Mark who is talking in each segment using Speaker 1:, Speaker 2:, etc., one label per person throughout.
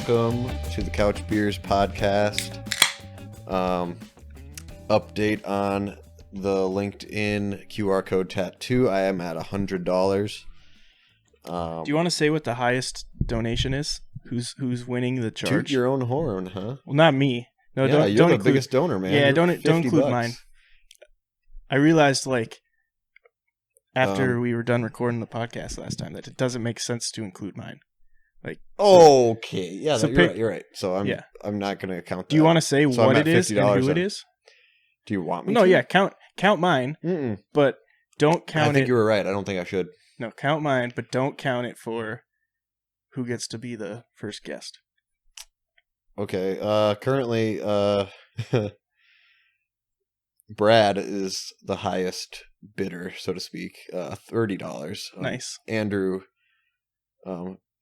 Speaker 1: welcome to the Couch Beers podcast. Update on the LinkedIn QR code tattoo. I am at $100.
Speaker 2: Do you want to say what the highest donation is? Who's winning the charge?
Speaker 1: Toot your own horn, huh?
Speaker 2: Well, not me. No,
Speaker 1: yeah,
Speaker 2: don't.
Speaker 1: You're
Speaker 2: don't
Speaker 1: the
Speaker 2: include,
Speaker 1: biggest donor, man.
Speaker 2: Yeah,
Speaker 1: You're
Speaker 2: don't include
Speaker 1: $50.
Speaker 2: mine. I realized, like, after we were done recording the podcast last time, that it doesn't make sense to include mine. Like,
Speaker 1: okay, yeah,
Speaker 2: so
Speaker 1: you're right. So I'm not going to count that.
Speaker 2: Do you want to say
Speaker 1: so
Speaker 2: what it is and who it is?
Speaker 1: Do you want me
Speaker 2: No,
Speaker 1: to?
Speaker 2: yeah, count mine, but don't count it.
Speaker 1: I think you were right. I don't think I should.
Speaker 2: No, count mine, but don't count it for who gets to be the first guest.
Speaker 1: Okay, currently, Brad is the highest bidder, so to speak, $30.
Speaker 2: Nice.
Speaker 1: Andrew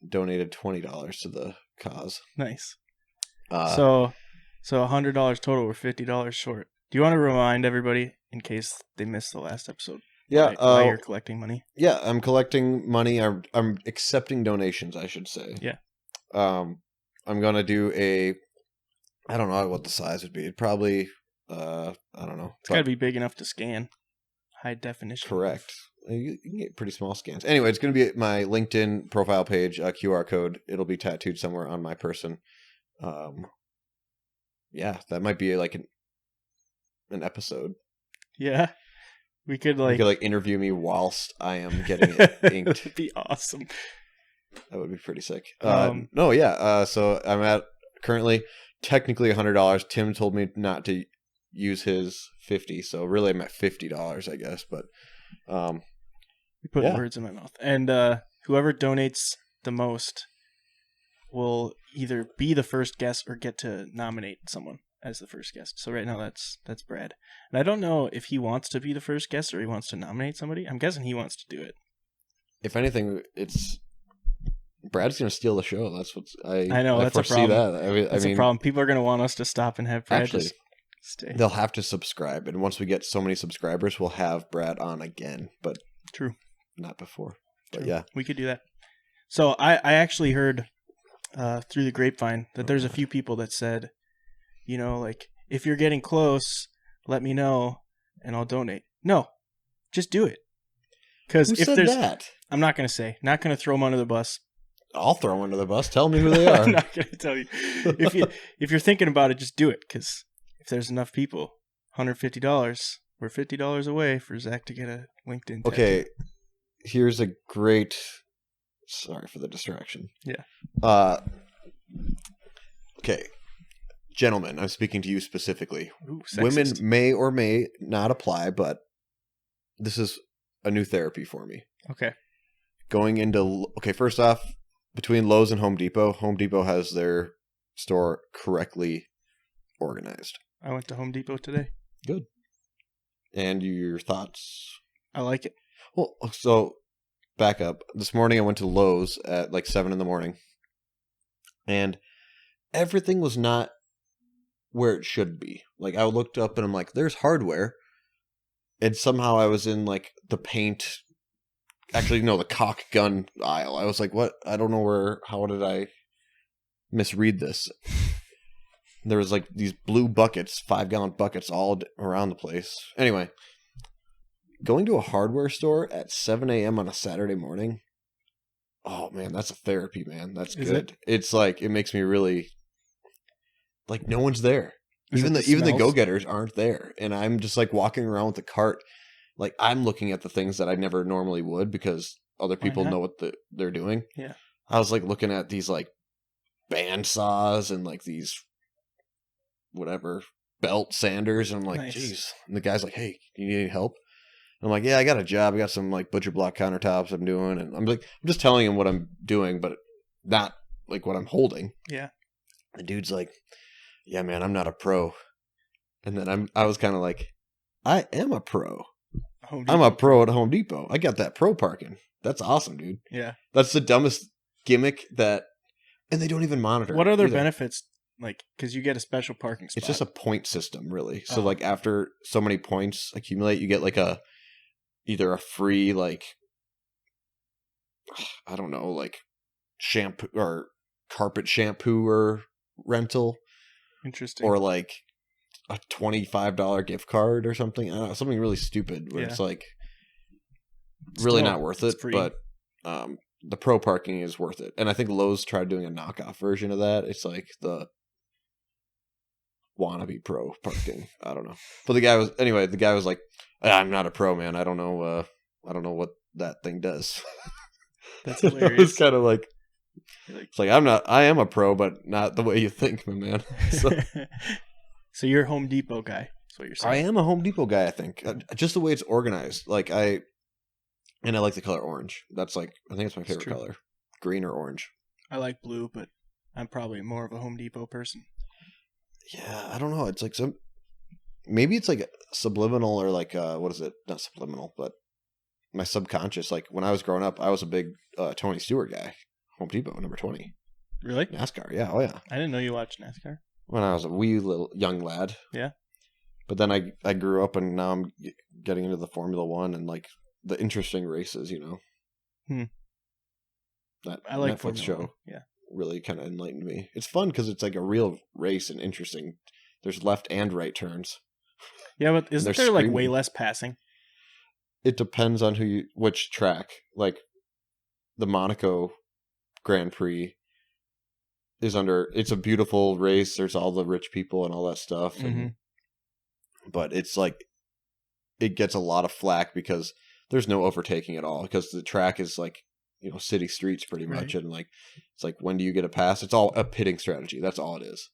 Speaker 1: donated $20 to the cause.
Speaker 2: Nice. So $100 total. We're $50 short. Do you want to remind everybody, in case they missed the last episode, why you're collecting money?
Speaker 1: Yeah, I'm collecting money. I'm accepting donations, I should say.
Speaker 2: Yeah.
Speaker 1: I'm going to do I don't know what the size would be. It'd probably, I don't know.
Speaker 2: It's got to be big enough to scan. High definition.
Speaker 1: Correct. You can get pretty small scans. Anyway, it's going to be my LinkedIn profile page, QR code. It'll be tattooed somewhere on my person. Yeah, that might be like an episode.
Speaker 2: Yeah. We could
Speaker 1: interview me whilst I am getting it inked.
Speaker 2: That'd be awesome.
Speaker 1: That would be pretty sick. So I'm at currently technically $100. Tim told me not to use his $50, so really I'm at $50, I guess. But
Speaker 2: you put words in my mouth. And whoever donates the most will either be the first guest or get to nominate someone as the first guest. So right now that's Brad. And I don't know if he wants to be the first guest or he wants to nominate somebody. I'm guessing he wants to do it.
Speaker 1: If anything, it's Brad's going to steal the show. That's what
Speaker 2: I know. That's a problem. That's a problem. People are going to want us to stop and have Brad just stay.
Speaker 1: They'll have to subscribe, and once we get so many subscribers, we'll have Brad on again. But
Speaker 2: true,
Speaker 1: not before. But
Speaker 2: true.
Speaker 1: Yeah,
Speaker 2: we could do that. So I actually heard through the grapevine that there's a few people that said, like, if you're getting close, let me know and I'll donate. No, just do it. Because if
Speaker 1: said
Speaker 2: there's
Speaker 1: that?
Speaker 2: I'm not going to say. Not going to throw them under the bus.
Speaker 1: I'll throw them under the bus. Tell me who they are.
Speaker 2: I'm not going to tell you. If you're thinking about it, just do it. Because if there's enough people, $150, we're $50 away for Zach to get a LinkedIn tattoo.
Speaker 1: Okay, here's a great... Sorry for the distraction.
Speaker 2: Yeah.
Speaker 1: Okay. Gentlemen, I'm speaking to you specifically.
Speaker 2: Ooh,
Speaker 1: women may or may not apply, but this is a new therapy for me.
Speaker 2: Okay.
Speaker 1: First off, between Lowe's and Home Depot has their store correctly organized.
Speaker 2: I went to Home Depot today.
Speaker 1: Good. And your thoughts?
Speaker 2: I like it.
Speaker 1: Well, so back up. This morning I went to Lowe's at like 7 a.m. and everything was not where it should be. Like, I looked up and I'm like, there's hardware. And somehow I was in like the paint... Actually, no, the caulk gun aisle. I was like, what? I don't know how did I misread this? There was like these blue buckets, 5-gallon buckets all around the place. Anyway, going to a hardware store at 7 a.m. on a Saturday morning. Oh man, that's a therapy, man. That's good. It's like, it makes me really, like, no one's there. Even the go-getters aren't there. And I'm just like walking around with the cart. Like, I'm looking at the things that I never normally would because other people know what they're doing.
Speaker 2: Yeah.
Speaker 1: I was like looking at these like band saws and like these whatever belt sanders. And I'm like, geez. And the guy's like, hey, you need any help? And I'm like, yeah, I got a job. I got some like butcher block countertops I'm doing. And I'm just telling him what I'm doing, but not like what I'm holding.
Speaker 2: Yeah.
Speaker 1: The dude's like, yeah, man, I'm not a pro. And then I was kind of like, I am a pro. I'm a pro at Home Depot. I got that pro parking. That's awesome, dude.
Speaker 2: Yeah.
Speaker 1: That's the dumbest gimmick and they don't even monitor.
Speaker 2: What are their benefits? Like, because you get a special parking spot.
Speaker 1: It's just a point system, really. So, like, after so many points accumulate, you get like either a free, like, I don't know, like shampoo or carpet shampoo or rental,
Speaker 2: Interesting.
Speaker 1: or like a $25 gift card or something. I don't know, something really stupid where it's like really not worth it.
Speaker 2: Free.
Speaker 1: But the pro parking is worth it. And I think Lowe's tried doing a knockoff version of that. It's like the wannabe pro parking. I don't know. But the guy was like, I'm not a pro, man. I don't know what that thing does.
Speaker 2: That's hilarious.
Speaker 1: It's kind of like, it's like I am a pro, but not the way you think, my man.
Speaker 2: So you're a Home Depot guy. That's what you're saying.
Speaker 1: I am a Home Depot guy, I think. Just the way it's organized. Like I like the color orange. That's like, I think it's my favorite color. Green or orange.
Speaker 2: I like blue, but I'm probably more of a Home Depot person.
Speaker 1: Yeah, I don't know. It's like maybe it's like subliminal or like, what is it? Not subliminal, but my subconscious. Like when I was growing up, I was a big Tony Stewart guy. Home Depot, number 20.
Speaker 2: Really?
Speaker 1: NASCAR, yeah. Oh, yeah.
Speaker 2: I didn't know you watched NASCAR.
Speaker 1: When I was a wee little young lad.
Speaker 2: Yeah. But
Speaker 1: then I grew up and now I'm getting into the Formula One and like the interesting races, That
Speaker 2: I like
Speaker 1: Netflix show.
Speaker 2: One. Yeah.
Speaker 1: Really kind of enlightened me. It's fun because it's like a real race and interesting. There's left and right turns.
Speaker 2: Yeah, but isn't there like way less passing?
Speaker 1: It depends on which track. Like the Monaco Grand Prix it's a beautiful race. There's all the rich people and all that stuff. But it's like, it gets a lot of flack because there's no overtaking at all because the track is like, city streets pretty much. Right. And like, it's like, when do you get a pass? It's all a pitting strategy. That's all it is.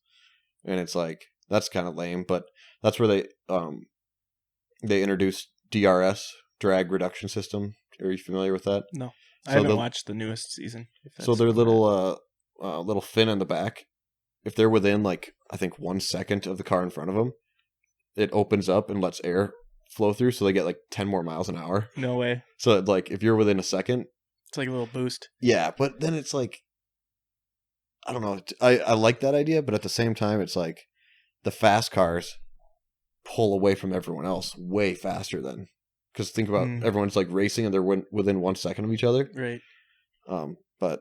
Speaker 1: And it's like, that's kind of lame, but that's where they introduced DRS, drag reduction system. Are you familiar with that?
Speaker 2: No, I haven't watched the newest season.
Speaker 1: So their little fin on the back, if they're within like, I think 1 second of the car in front of them, it opens up and lets air flow through. So they get like 10 more miles an hour.
Speaker 2: No way.
Speaker 1: So like, if you're within a second,
Speaker 2: it's like a little boost.
Speaker 1: Yeah. But then it's like, I don't know. I like that idea, but at the same time, it's like the fast cars pull away from everyone else way faster than, because think about everyone's like racing and they're within 1 second of each other.
Speaker 2: Right.
Speaker 1: But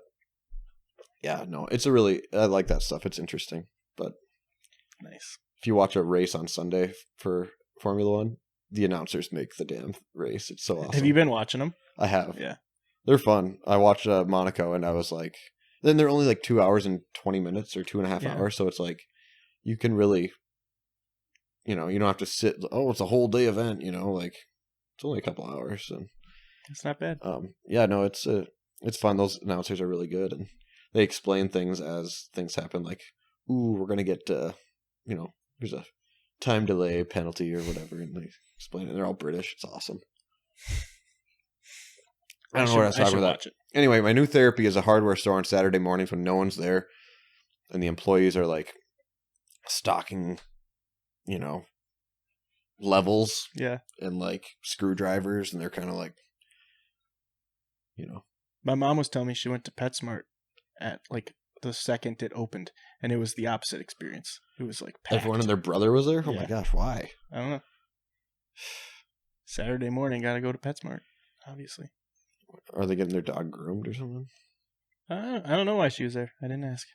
Speaker 1: yeah, no, I like that stuff. It's interesting, but
Speaker 2: nice.
Speaker 1: If you watch a race on Sunday for Formula One, the announcers make the damn race. It's so awesome.
Speaker 2: Have you been watching them?
Speaker 1: I have.
Speaker 2: Yeah.
Speaker 1: They're fun. I watched Monaco and I was like, then they're only like 2 hours and 20 minutes or 2.5 hours. So it's like, you can really, you don't have to sit, it's a whole day event, like it's only a couple hours. And
Speaker 2: it's not bad.
Speaker 1: Yeah, no, it's fun. Those announcers are really good. And they explain things as things happen. Like, ooh, we're going to get, there's a time delay penalty or whatever. And they explain it. They're all British. It's awesome. I don't know what else to talk about. Anyway, my new therapy is a hardware store on Saturday mornings when no one's there. And the employees are like stocking, levels.
Speaker 2: Yeah.
Speaker 1: And like screwdrivers. And they're kind of like,
Speaker 2: My mom was telling me she went to PetSmart at like the second it opened, and it was the opposite experience. It was like packed.
Speaker 1: Everyone and their brother was there? Oh my gosh, why?
Speaker 2: I don't know. Saturday morning, gotta go to PetSmart, obviously.
Speaker 1: Are they getting their dog groomed or something?
Speaker 2: I don't know why she was there. I didn't ask.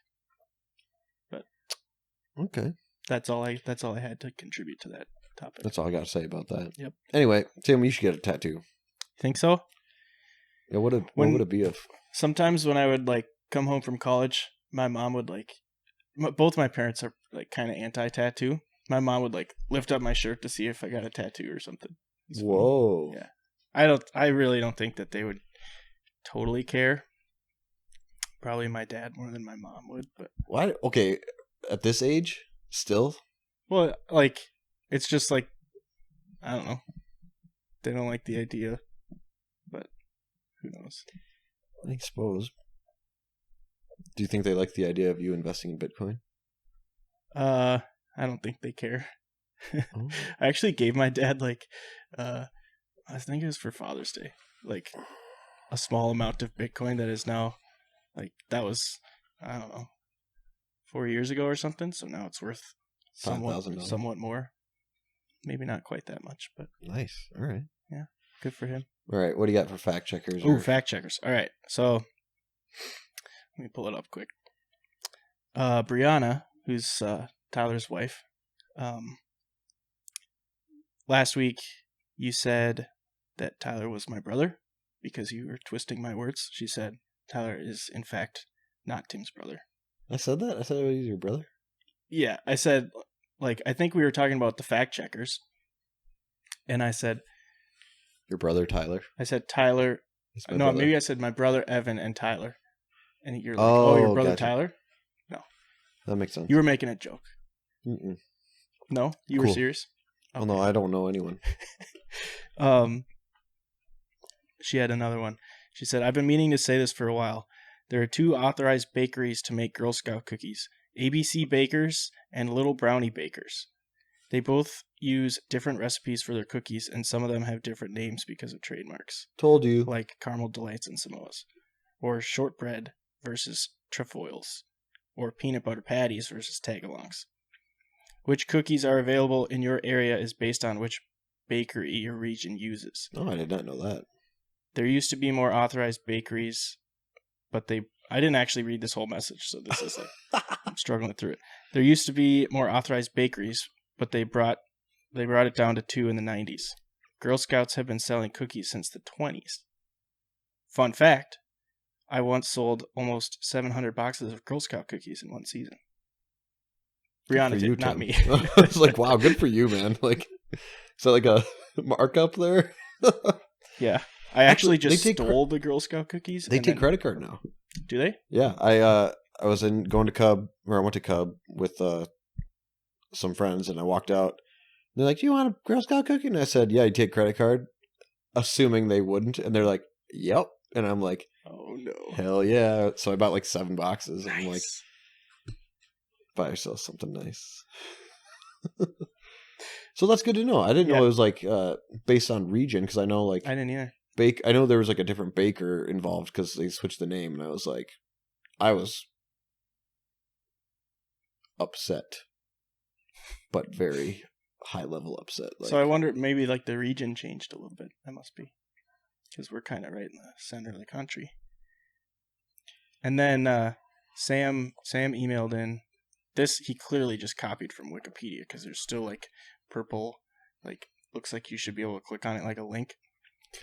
Speaker 2: But
Speaker 1: okay,
Speaker 2: that's all I had to contribute to that topic.
Speaker 1: That's all I got to say about that.
Speaker 2: Yep.
Speaker 1: Anyway, Tim, you should get a tattoo.
Speaker 2: Think so?
Speaker 1: Yeah. What would it be of?
Speaker 2: Sometimes when I would like come home from college, my mom would like. Both my parents are like kind of anti-tattoo. My mom would like lift up my shirt to see if I got a tattoo or something.
Speaker 1: Whoa.
Speaker 2: Yeah. I really don't think that they would totally care. Probably my dad more than my mom would, but
Speaker 1: why? Okay, at this age, still?
Speaker 2: Well, like it's just like I don't know. They don't like the idea, but who knows?
Speaker 1: I suppose. Do you think they like the idea of you investing in Bitcoin?
Speaker 2: I don't think they care. Oh. I actually gave my dad like I think it was for Father's Day, like a small amount of Bitcoin that is now like that was I don't know 4 years ago or something. So now it's worth somewhat more. Maybe not quite that much, but
Speaker 1: nice. All right.
Speaker 2: Yeah, good for him.
Speaker 1: All right, what do you got for fact checkers?
Speaker 2: Oh, fact checkers. All right, so let me pull it up quick. Brianna, who's Tyler's wife, last week you said that Tyler was my brother because you were twisting my words. She said Tyler is, in fact, not Tim's brother.
Speaker 1: I said that? I said he was your brother?
Speaker 2: Yeah, I said, like, I think we were talking about the fact checkers. And I said...
Speaker 1: Your brother, Tyler?
Speaker 2: I said Tyler... No,
Speaker 1: brother.
Speaker 2: Maybe I said my brother, Evan, and Tyler. And you're like, oh your brother,
Speaker 1: gotcha.
Speaker 2: Tyler? No.
Speaker 1: That makes sense.
Speaker 2: You were making a joke.
Speaker 1: Mm-mm.
Speaker 2: No? You were serious?
Speaker 1: Okay. Well, no, I don't know anyone.
Speaker 2: She had another one. She said, I've been meaning to say this for a while. There are 2 authorized bakeries to make Girl Scout cookies. ABC Bakers and Little Brownie Bakers. They both use different recipes for their cookies, and some of them have different names because of trademarks.
Speaker 1: Told you.
Speaker 2: Like Caramel Delights and Samoas. Or shortbread versus trefoils. Or peanut butter patties versus tagalongs. Which cookies are available in your area is based on which bakery your region uses.
Speaker 1: Oh, I did not know that.
Speaker 2: There used to be more authorized bakeries, but I didn't actually read this whole message, so this is like, I'm struggling through it. There used to be more authorized bakeries, but they brought it down to 2 in the 90s. Girl Scouts have been selling cookies since the 20s. Fun fact, I once sold almost 700 boxes of Girl Scout cookies in one season. Brianna did, not me.
Speaker 1: I was like, wow, good for you, man. Like, is that like a markup there?
Speaker 2: Yeah. I actually just stole the Girl Scout cookies.
Speaker 1: They take credit card now.
Speaker 2: Do they?
Speaker 1: Yeah. I was I went to Cub with some friends, and I walked out. They're like, do you want a Girl Scout cookie? And I said, yeah, you take credit card, assuming they wouldn't. And they're like, yep. And I'm like,
Speaker 2: oh no.
Speaker 1: Hell yeah. So I bought like 7 boxes.
Speaker 2: Nice.
Speaker 1: And I'm like, buy yourself something nice. So that's good to know. I didn't know it was like based on region, because I know like
Speaker 2: I didn't either.
Speaker 1: I know there was like a different baker involved because they switched the name, and I was upset, but very high level upset. Like,
Speaker 2: so I wonder, maybe like the region changed a little bit. That must be because we're kind of right in the center of the country. And then Sam emailed in. This he clearly just copied from Wikipedia because there's still like purple, like looks like you should be able to click on it like a link.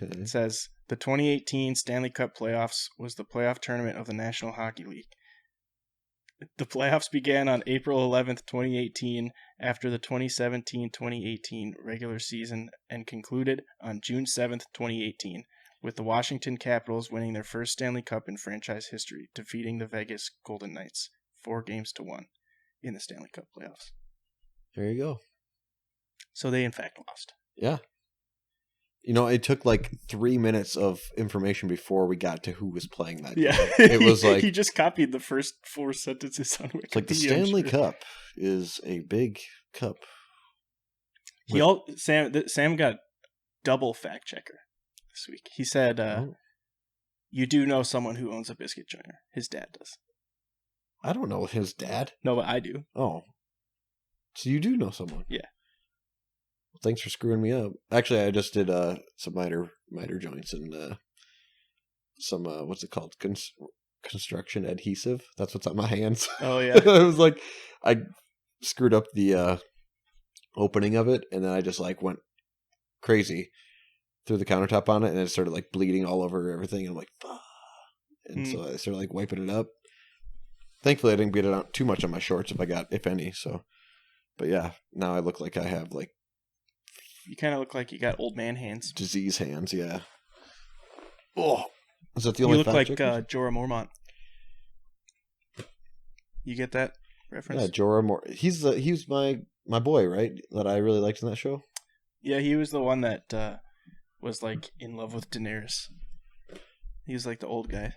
Speaker 1: okay.
Speaker 2: It says the 2018 Stanley Cup playoffs was the playoff tournament of the National Hockey League. The playoffs began on April 11th, 2018, after the 2017-2018 regular season, and concluded on June 7th, 2018, with the Washington Capitals winning their first Stanley Cup in franchise history, defeating the Vegas Golden Knights 4-1 in the Stanley Cup playoffs.
Speaker 1: There you go.
Speaker 2: So they, in fact, lost.
Speaker 1: Yeah. You know, it took like 3 minutes of information before we got to who was playing that game.
Speaker 2: Yeah.
Speaker 1: It was like...
Speaker 2: he just copied the first 4 sentences on Wikipedia.
Speaker 1: It's like the Stanley Cup is a big cup.
Speaker 2: Sam got double fact checker this week. He said, you do know someone who owns a biscuit joiner. His dad does.
Speaker 1: I don't know his dad.
Speaker 2: No, but I do.
Speaker 1: Oh. So you do know someone?
Speaker 2: Yeah.
Speaker 1: Well, thanks for screwing me up. Actually, I just did some miter joints and some, what's it called? Construction adhesive. That's what's on my hands.
Speaker 2: Oh, yeah.
Speaker 1: I was like, I screwed up the opening of it, and then I just like went crazy threw the countertop on it, and it started like bleeding all over everything. And I'm like, fuck. And so I started like wiping it up. Thankfully, I didn't get it out too much on my shorts if any. So, but yeah, now I look like I have like.
Speaker 2: You kind of look like you got old man hands.
Speaker 1: Disease hands, yeah. Oh, is that the only?
Speaker 2: You look like Jorah Mormont. You get that reference?
Speaker 1: Yeah, Jorah Mormont. He's my boy, right? That I really liked in that show.
Speaker 2: Yeah, he was the one that was like in love with Daenerys. He was like the old guy,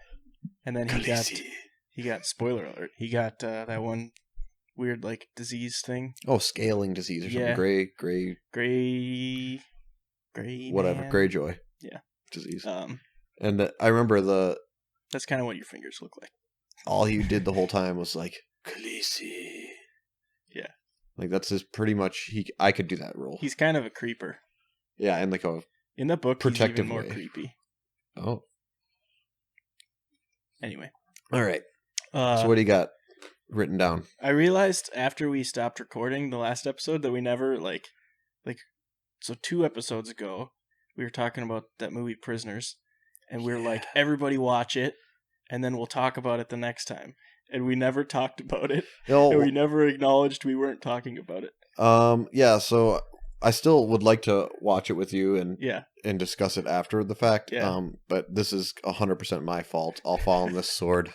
Speaker 2: and then he got spoiler alert. He got that one weird like disease thing.
Speaker 1: Oh, scaling disease or something.
Speaker 2: Yeah.
Speaker 1: Gray. Whatever.
Speaker 2: Man.
Speaker 1: Greyjoy.
Speaker 2: Yeah.
Speaker 1: Disease.
Speaker 2: And
Speaker 1: I remember
Speaker 2: that's kind of what your fingers look like.
Speaker 1: All he did the whole time was like Khaleesi.
Speaker 2: Yeah.
Speaker 1: Like that's his pretty much. I could do that role.
Speaker 2: He's kind of a creeper.
Speaker 1: Yeah, and like a
Speaker 2: in the book,
Speaker 1: protective
Speaker 2: he's even more
Speaker 1: way.
Speaker 2: creepy.
Speaker 1: Oh.
Speaker 2: Anyway.
Speaker 1: All right. So what do you got? written down.
Speaker 2: I realized after we stopped recording the last episode that we never so 2 episodes ago we were talking about that movie Prisoners, and we were like, everybody watch it, and then we'll talk about it the next time. And we never talked about it. And we never acknowledged we weren't talking about it.
Speaker 1: Yeah, so I still would like to watch it with you and discuss it after the fact.
Speaker 2: Yeah.
Speaker 1: But this is 100% my fault. I'll fall on this sword.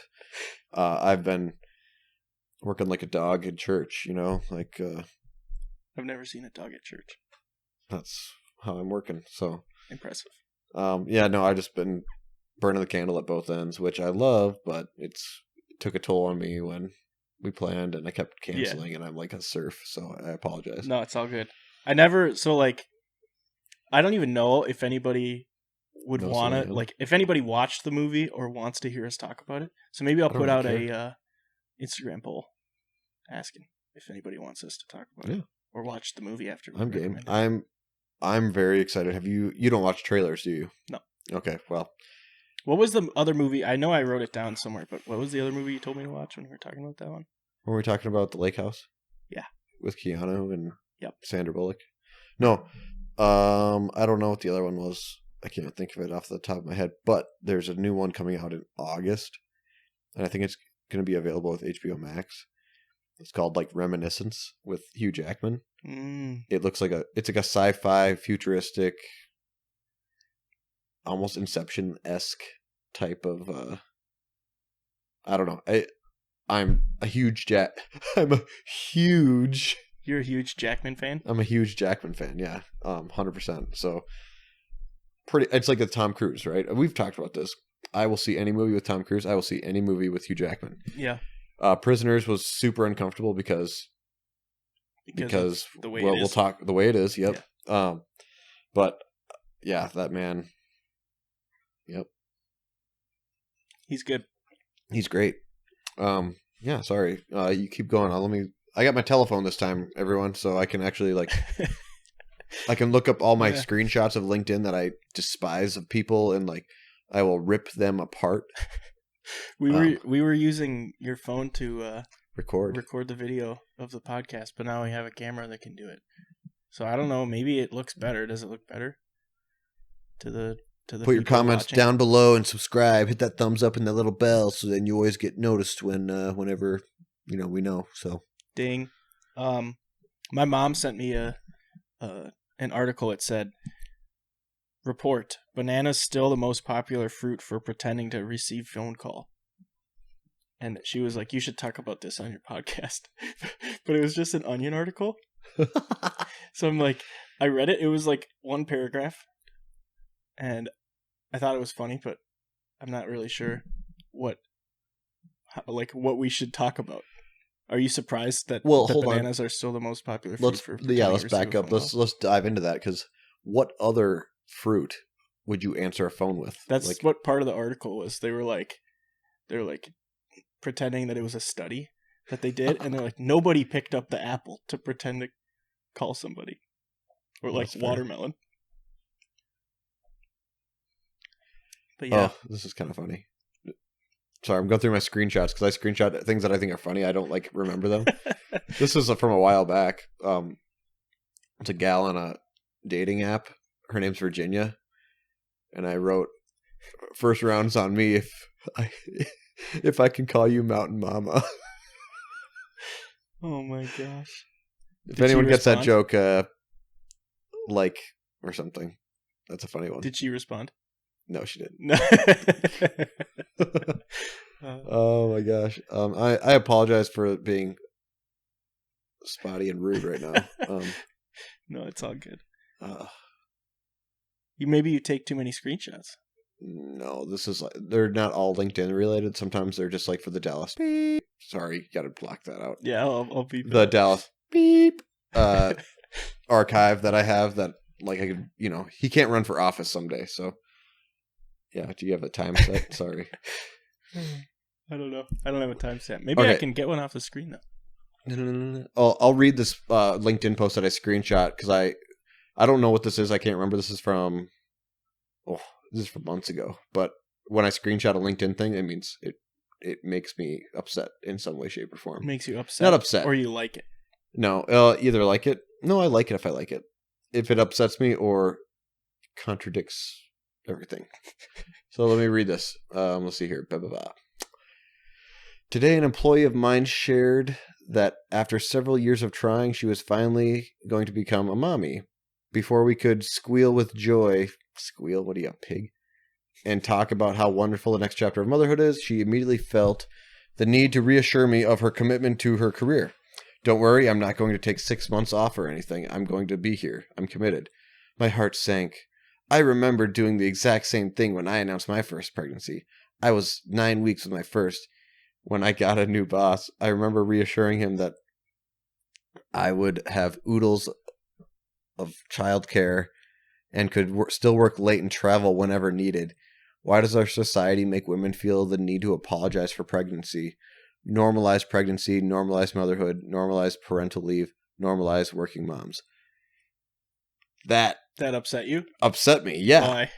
Speaker 1: I've been working like a dog in church, like
Speaker 2: I've never seen a dog at church.
Speaker 1: That's how I'm working. So
Speaker 2: impressive.
Speaker 1: I've just been burning the candle at both ends, which I love, but it took a toll on me when we planned and I kept canceling and I'm like a serf, so I apologize.
Speaker 2: No, it's all good. I don't even know if anybody would want to, if anybody watched the movie or wants to hear us talk about it. So maybe I'll put out a Instagram poll asking if anybody wants us to talk about it or watch the movie after.
Speaker 1: I'm game. I'm very excited. You don't watch trailers, do you?
Speaker 2: No.
Speaker 1: Okay, well.
Speaker 2: What was the other movie? I know I wrote it down somewhere, but what was the other movie you told me to watch when we were talking about that one?
Speaker 1: Were we talking about The Lake House?
Speaker 2: Yeah.
Speaker 1: With Keanu and Sandra Bullock? No. I don't know what the other one was. I can't think of it off the top of my head, but there's a new one coming out in August, and I think it's going to be available with HBO Max. It's called Reminiscence with Hugh Jackman. It looks like it's like a sci-fi futuristic, almost Inception-esque type of I don't know. I'm a huge
Speaker 2: You're a huge Jackman fan?
Speaker 1: I'm a huge Jackman fan, yeah. 100%. So it's like the Tom Cruise, right? We've talked about this. I will see any movie with Tom Cruise. I will see any movie with Hugh Jackman.
Speaker 2: Yeah.
Speaker 1: Prisoners was super uncomfortable because
Speaker 2: the way
Speaker 1: we'll talk the way it is. Yep. Yeah. But yeah, that man. Yep.
Speaker 2: He's good.
Speaker 1: He's great. Yeah. Sorry. You keep going. I got my telephone this time, everyone, so I can actually I can look up all my screenshots of LinkedIn that I despise of people, and I will rip them apart.
Speaker 2: We were using your phone to record the video of the podcast, but now we have a camera that can do it. So I don't know. Maybe it looks better. Does it look better to the?
Speaker 1: Put your comments down below and subscribe. Hit that thumbs up and that little bell, so then you always get noticed whenever we know. So
Speaker 2: ding. My mom sent me an article. It said, report, bananas still the most popular fruit for pretending to receive phone call. And she was like, you should talk about this on your podcast. But it was just an Onion article. So I'm like, I read it. It was one paragraph. And I thought it was funny, but I'm not really sure what we should talk about. Are you surprised that bananas are still the most popular fruit
Speaker 1: let's back up. Let's dive into that, because what other fruit would you answer a phone with?
Speaker 2: That's what part of the article was. They were pretending that it was a study that they did, and they're like, nobody picked up the apple to pretend to call somebody, or watermelon. But yeah,
Speaker 1: this is kind of funny. Sorry, I'm going through my screenshots because I screenshot things that I think are funny. I don't remember them. This is from a while back. It's a gal on a dating app. Her name's Virginia, and I wrote, "First round's on me if I can call you Mountain Mama."
Speaker 2: Oh my gosh!
Speaker 1: If anyone gets that joke, or something. That's a funny one.
Speaker 2: Did she respond?
Speaker 1: No, she didn't. Oh my gosh. I apologize for being spotty and rude right now.
Speaker 2: No, it's all good. Maybe you take too many screenshots.
Speaker 1: No, this is they're not all LinkedIn related. Sometimes they're just for the Dallas beep. Sorry, got to block that out.
Speaker 2: Yeah, I'll beep
Speaker 1: the Dallas beep archive that I have that I could, he can't run for office someday, so yeah. Do you have a time set? Sorry.
Speaker 2: I don't know. I don't have a timestamp. Maybe I can get one off the screen though.
Speaker 1: No. I'll read this LinkedIn post that I screenshot because I don't know what this is. I can't remember. This is from months ago. But when I screenshot a LinkedIn thing, it means it it makes me upset in some way, shape, or form.
Speaker 2: Makes you upset?
Speaker 1: Not upset.
Speaker 2: Or you like it?
Speaker 1: No, either like it. No, I like it if I like it. If it upsets me or contradicts everything. So let me read this. Let's see here. Blah, blah, blah. Today, an employee of mine shared that after several years of trying, she was finally going to become a mommy. Before we could squeal with joy, squeal, what are you, a pig? And talk about how wonderful the next chapter of motherhood is, she immediately felt the need to reassure me of her commitment to her career. Don't worry, I'm not going to take 6 months off or anything. I'm going to be here. I'm committed. My heart sank. I remember doing the exact same thing when I announced my first pregnancy. I was 9 weeks with my first. When I got a new boss, I remember reassuring him that I would have oodles of childcare and could still work late and travel whenever needed. Why does our society make women feel the need to apologize for pregnancy? Normalize pregnancy, normalize motherhood, normalize parental leave, normalize working moms. That
Speaker 2: upset you?
Speaker 1: Upset me, yeah.
Speaker 2: Why?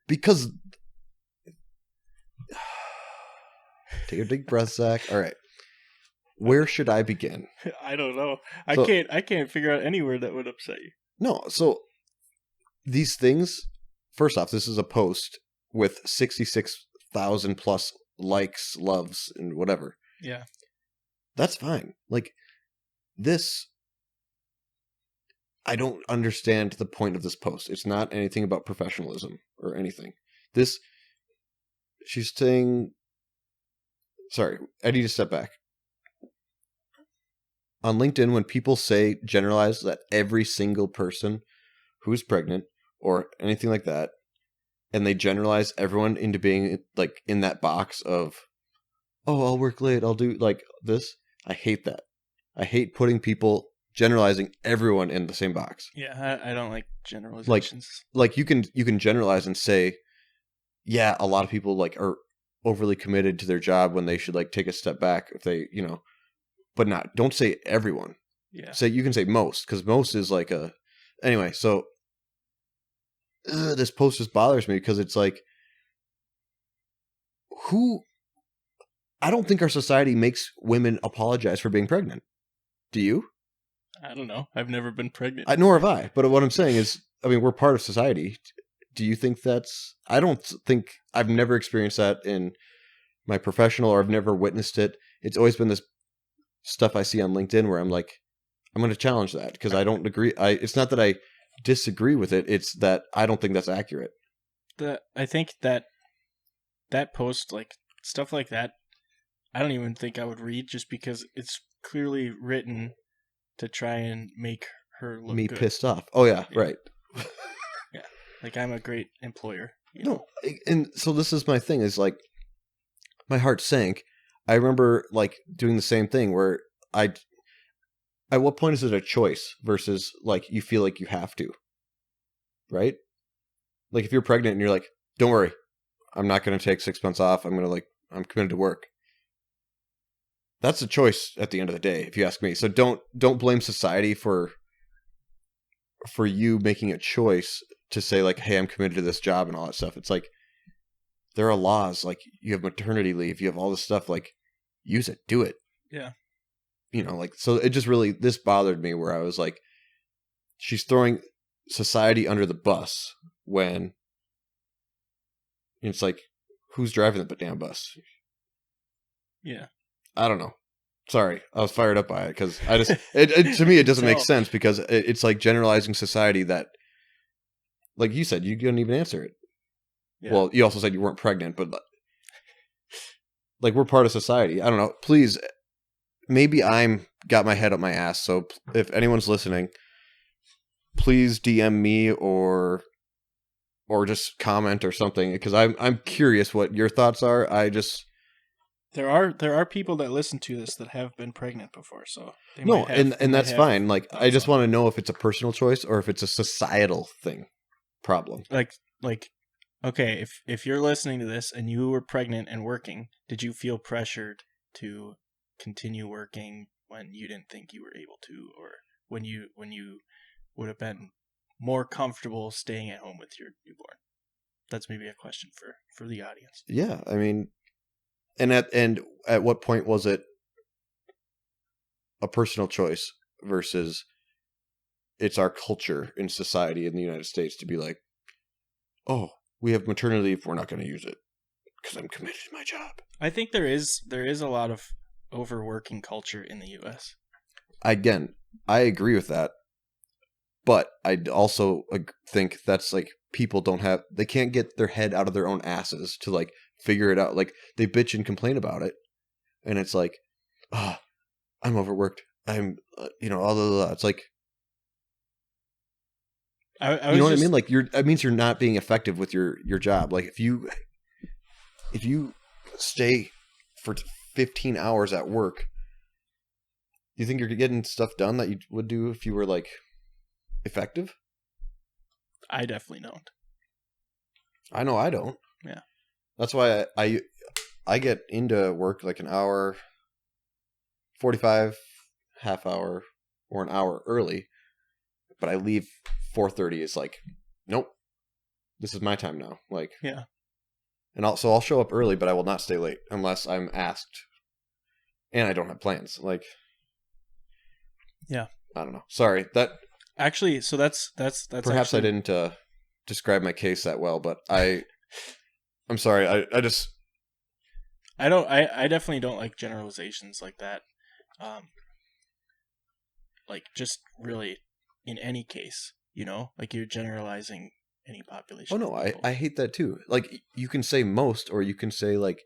Speaker 1: Because... Take a deep breath, Zach. All right. Where should I begin?
Speaker 2: I don't know. I can't figure out anywhere that would upset you.
Speaker 1: No, so these things, first off, this is a post with 66,000 plus likes, loves, and whatever.
Speaker 2: Yeah.
Speaker 1: That's fine. Like, this, I don't understand the point of this post. It's not anything about professionalism or anything. She's saying, sorry, I need to step back. On LinkedIn, when people generalize that every single person who's pregnant or anything like that, and they generalize everyone into being like in that box of, oh, I'll work late, I'll do like this. I hate that. I hate putting people, generalizing everyone in the same box.
Speaker 2: Yeah, I don't like generalizations.
Speaker 1: Like you can generalize and say, yeah, a lot of people like are overly committed to their job when they should like take a step back if they, but don't say everyone.
Speaker 2: Yeah.
Speaker 1: You can say most, because most is like anyway, so this post just bothers me because it's like, I don't think our society makes women apologize for being pregnant. Do you?
Speaker 2: I don't know. I've never been pregnant.
Speaker 1: Nor have I. But what I'm saying is, I mean, we're part of society. Do you think I don't think, I've never experienced that in my professional, or I've never witnessed it. It's always been this stuff I see on LinkedIn where I'm like, I'm going to challenge that because I don't agree. It's not that I disagree with it. It's that I don't think that's accurate.
Speaker 2: I think that post, like stuff like that, I don't even think I would read just because it's clearly written to try and make her look
Speaker 1: me
Speaker 2: good.
Speaker 1: Pissed off. Oh yeah. Right.
Speaker 2: Yeah. Like I'm a great employer.
Speaker 1: No. And so this is my thing is like, my heart sank. I remember like doing the same thing where at what point is it a choice versus like you feel like you have to, right? Like if you're pregnant and you're like, don't worry, I'm not going to take 6 months off. I'm committed to work. That's a choice at the end of the day, if you ask me. So don't blame society for you making a choice to say like, hey, I'm committed to this job and all that stuff. It's like, there are laws, like you have maternity leave, you have all this stuff, like use it, do it.
Speaker 2: Yeah.
Speaker 1: Like, so it just really, this bothered me where I was like, she's throwing society under the bus when it's like, who's driving the damn bus?
Speaker 2: Yeah.
Speaker 1: I don't know. Sorry. I was fired up by it because I just, to me, it doesn't make sense because it's like generalizing society that, like you said, you didn't even answer it. Yeah. Well, you also said you weren't pregnant, but like we're part of society. I don't know. Please, maybe I'm got my head up my ass. So if anyone's listening, please DM me or just comment or something because I'm curious what your thoughts are.
Speaker 2: There are people that listen to this that have been pregnant before, so
Speaker 1: and that's fine. Like I just want to know if it's a personal choice or if it's a societal problem.
Speaker 2: Like. Okay, if you're listening to this and you were pregnant and working, did you feel pressured to continue working when you didn't think you were able to, or when you would have been more comfortable staying at home with your newborn? That's maybe a question for the audience.
Speaker 1: Yeah, I mean, And at what point was it a personal choice versus it's our culture in society in the United States to be like, oh, we have maternity leave, we're not going to use it because I'm committed to my job.
Speaker 2: I think there is a lot of overworking culture in the U.S.
Speaker 1: Again, I agree with that, but I also think that's like people they can't get their head out of their own asses to like figure it out. Like they bitch and complain about it, and it's like, ah, oh, I'm overworked. I'm, blah, blah, blah. It's like, you know what I mean? Like that means you're not being effective with your job. Like if you stay for 15 hours at work, do you think you're getting stuff done that you would do if you were like effective?
Speaker 2: I definitely don't.
Speaker 1: I know I don't.
Speaker 2: Yeah.
Speaker 1: That's why I get into work like an hour, 45, half hour, or an hour early, but I leave 4:30. It's like, nope, this is my time now. Like,
Speaker 2: yeah.
Speaker 1: And I'll show up early, but I will not stay late unless I'm asked, and I don't have plans. Like,
Speaker 2: yeah,
Speaker 1: I don't know. Sorry that
Speaker 2: actually. So that's
Speaker 1: perhaps
Speaker 2: actually...
Speaker 1: I didn't describe my case that well, but I'm sorry. I
Speaker 2: definitely don't like generalizations like that. Like just really in any case, like you're generalizing any population.
Speaker 1: Oh no, I hate that too. Like you can say most, or you can say like,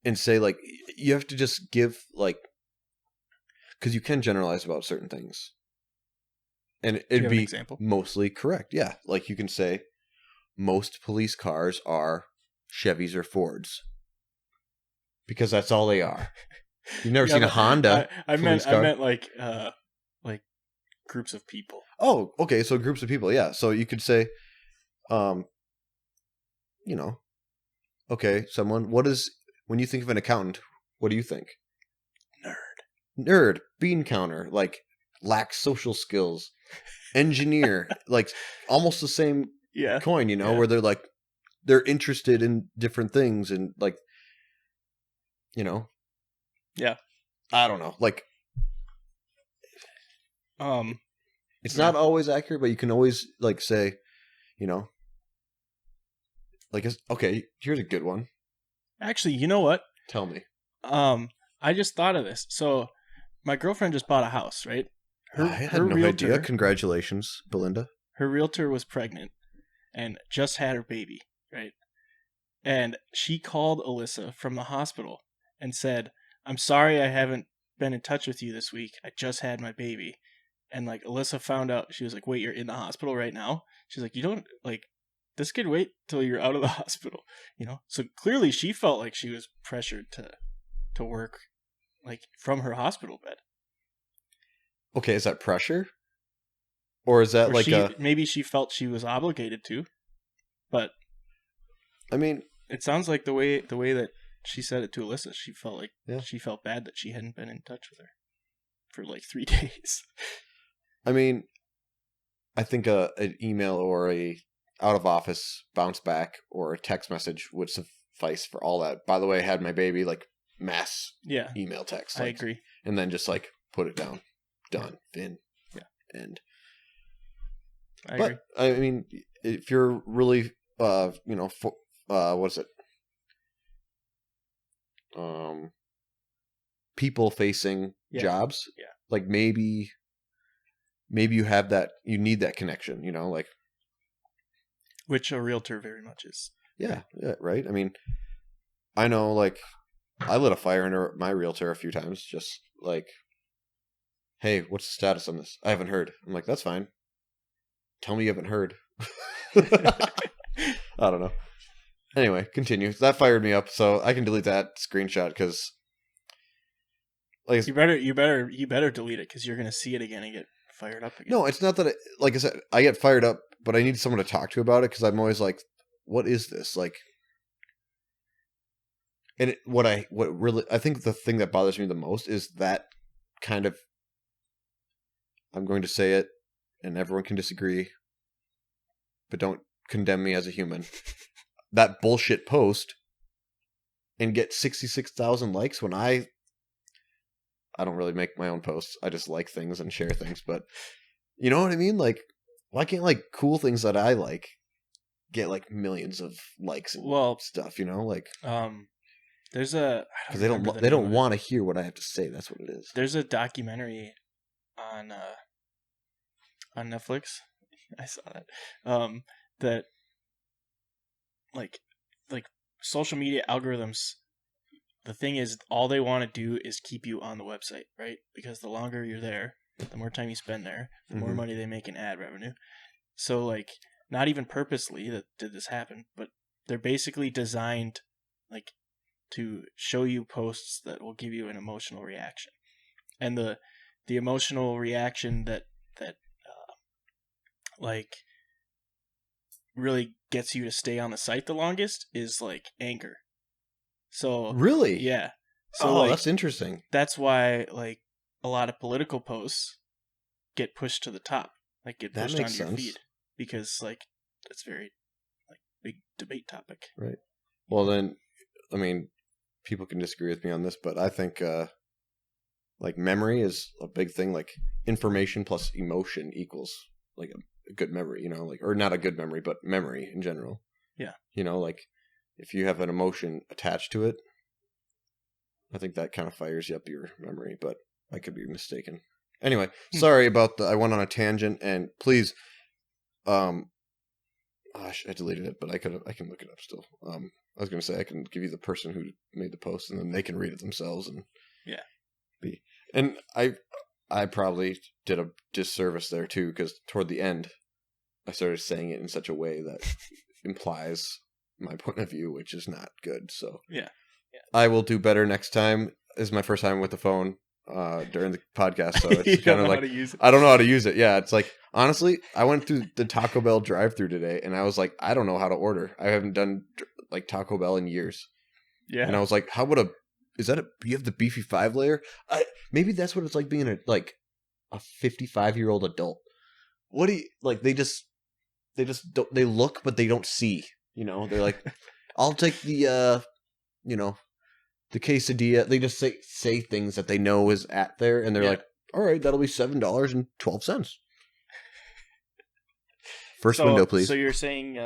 Speaker 1: and say like, you have to just give like, because you can generalize about certain things, and it'd be mostly correct. Yeah, like you can say most police cars are Chevys or Fords because that's all they are. You've never seen a Honda.
Speaker 2: I meant like groups of people.
Speaker 1: Oh, okay. So groups of people. Yeah. So you could say, okay, someone, when you think of an accountant, what do you think? Nerd, bean counter, like lacks social skills, engineer, like almost the same coin, where they're like, they're interested in different things and like,
Speaker 2: yeah,
Speaker 1: I don't know, like, it's not always accurate, but you can always like say, like, okay, here's a good one.
Speaker 2: Actually, you know what?
Speaker 1: Tell me.
Speaker 2: I just thought of this. So my girlfriend just bought a house, right?
Speaker 1: I had no idea. Congratulations, Belinda.
Speaker 2: Her realtor was pregnant and just had her baby, right? And she called Alyssa from the hospital and said, I'm sorry I haven't been in touch with you this week. I just had my baby. And like Alyssa found out, she was like, wait, you're in the hospital right now? She's like, you don't, like, this could wait till you're out of the hospital, So clearly she felt like she was pressured to work like from her hospital bed.
Speaker 1: Okay, is that pressure? Or is that
Speaker 2: maybe she felt she was obligated to, but
Speaker 1: I mean,
Speaker 2: it sounds like the way that she said it to Alyssa, she felt like she felt bad that she hadn't been in touch with her for like 3 days.
Speaker 1: I mean, I think an email or a out of office bounce back or a text message would suffice for all that. By the way, I had my baby, like mass email text. Like,
Speaker 2: I agree.
Speaker 1: And then just like put it down. Done. Fin.
Speaker 2: Yeah.
Speaker 1: End.
Speaker 2: I agree.
Speaker 1: I mean, if you're really, what is it? People facing jobs.
Speaker 2: Yeah.
Speaker 1: Like maybe you have that, you need that connection, like.
Speaker 2: Which a realtor very much is.
Speaker 1: Yeah, right. I mean, I know, like, I lit a fire under my realtor a few times, just like, hey, what's the status on this? I haven't heard. I'm like, that's fine. Tell me you haven't heard. I don't know. Anyway, continue. That fired me up, so I can delete that screenshot because, like,
Speaker 2: you better delete it because you're gonna see it again and get fired up again.
Speaker 1: No, it's not that. Like I said, I get fired up, but I need someone to talk to about it because I'm always like, what is this like? And what really, I think the thing that bothers me the most is that kind of, I'm going to say it and everyone can disagree, but don't condemn me as a human. That bullshit post and get 66,000 likes when I don't really make my own posts. I just like things and share things, but you know what I mean? Like, why can't like cool things that I like get like millions of likes and stuff, you know? Like,
Speaker 2: there's a,
Speaker 1: because they don't want to hear what I have to say. That's what it is.
Speaker 2: There's a documentary on Netflix. I saw that. That like social media algorithms, the thing is, all they want to do is keep you on the website, right? Because the longer you're there, the more time you spend there, the more money they make in ad revenue. So like, not even purposely that did this happen, but they're basically designed like to show you posts that will give you an emotional reaction. And the emotional reaction that like really gets you to stay on the site the longest is like anger. So
Speaker 1: really,
Speaker 2: yeah. So
Speaker 1: that's interesting.
Speaker 2: That's why like a lot of political posts get pushed to the top, like get pushed onto your feed, because like it's very like big debate topic.
Speaker 1: Right. Well then, I mean, people can disagree with me on this, but I think like memory is a big thing. Like information plus emotion equals like a good memory, you know, like, or not a good memory, but memory in general.
Speaker 2: Yeah.
Speaker 1: You know, like if you have an emotion attached to it, I think that kind of fires you up your memory, but I could be mistaken. Anyway, sorry about I went on a tangent, and please, I deleted it, but I can look it up still. I was going to say I can give you the person who made the post, and then they can read it themselves, and and I probably did a disservice there too, because toward the end, I started saying it in such a way that implies my point of view, which is not good. So
Speaker 2: yeah.
Speaker 1: I will do better next time. This is my first time with the phone during the podcast, so it's kind of like I don't know how to use it. Yeah, it's like, honestly, I went through the Taco Bell drive-thru today, and I was like, I don't know how to order. I haven't done like Taco Bell in years.
Speaker 2: Yeah,
Speaker 1: and I was like, how would you have the beefy 5-layer? Maybe that's what it's like being a 55-year-old adult. What do you like? They just don't, they look, but they don't see. You know, they're like, I'll take the the quesadilla. They just say things that they know is at there, and they're like, all right, that'll be $7.12. First window, please.
Speaker 2: So you're saying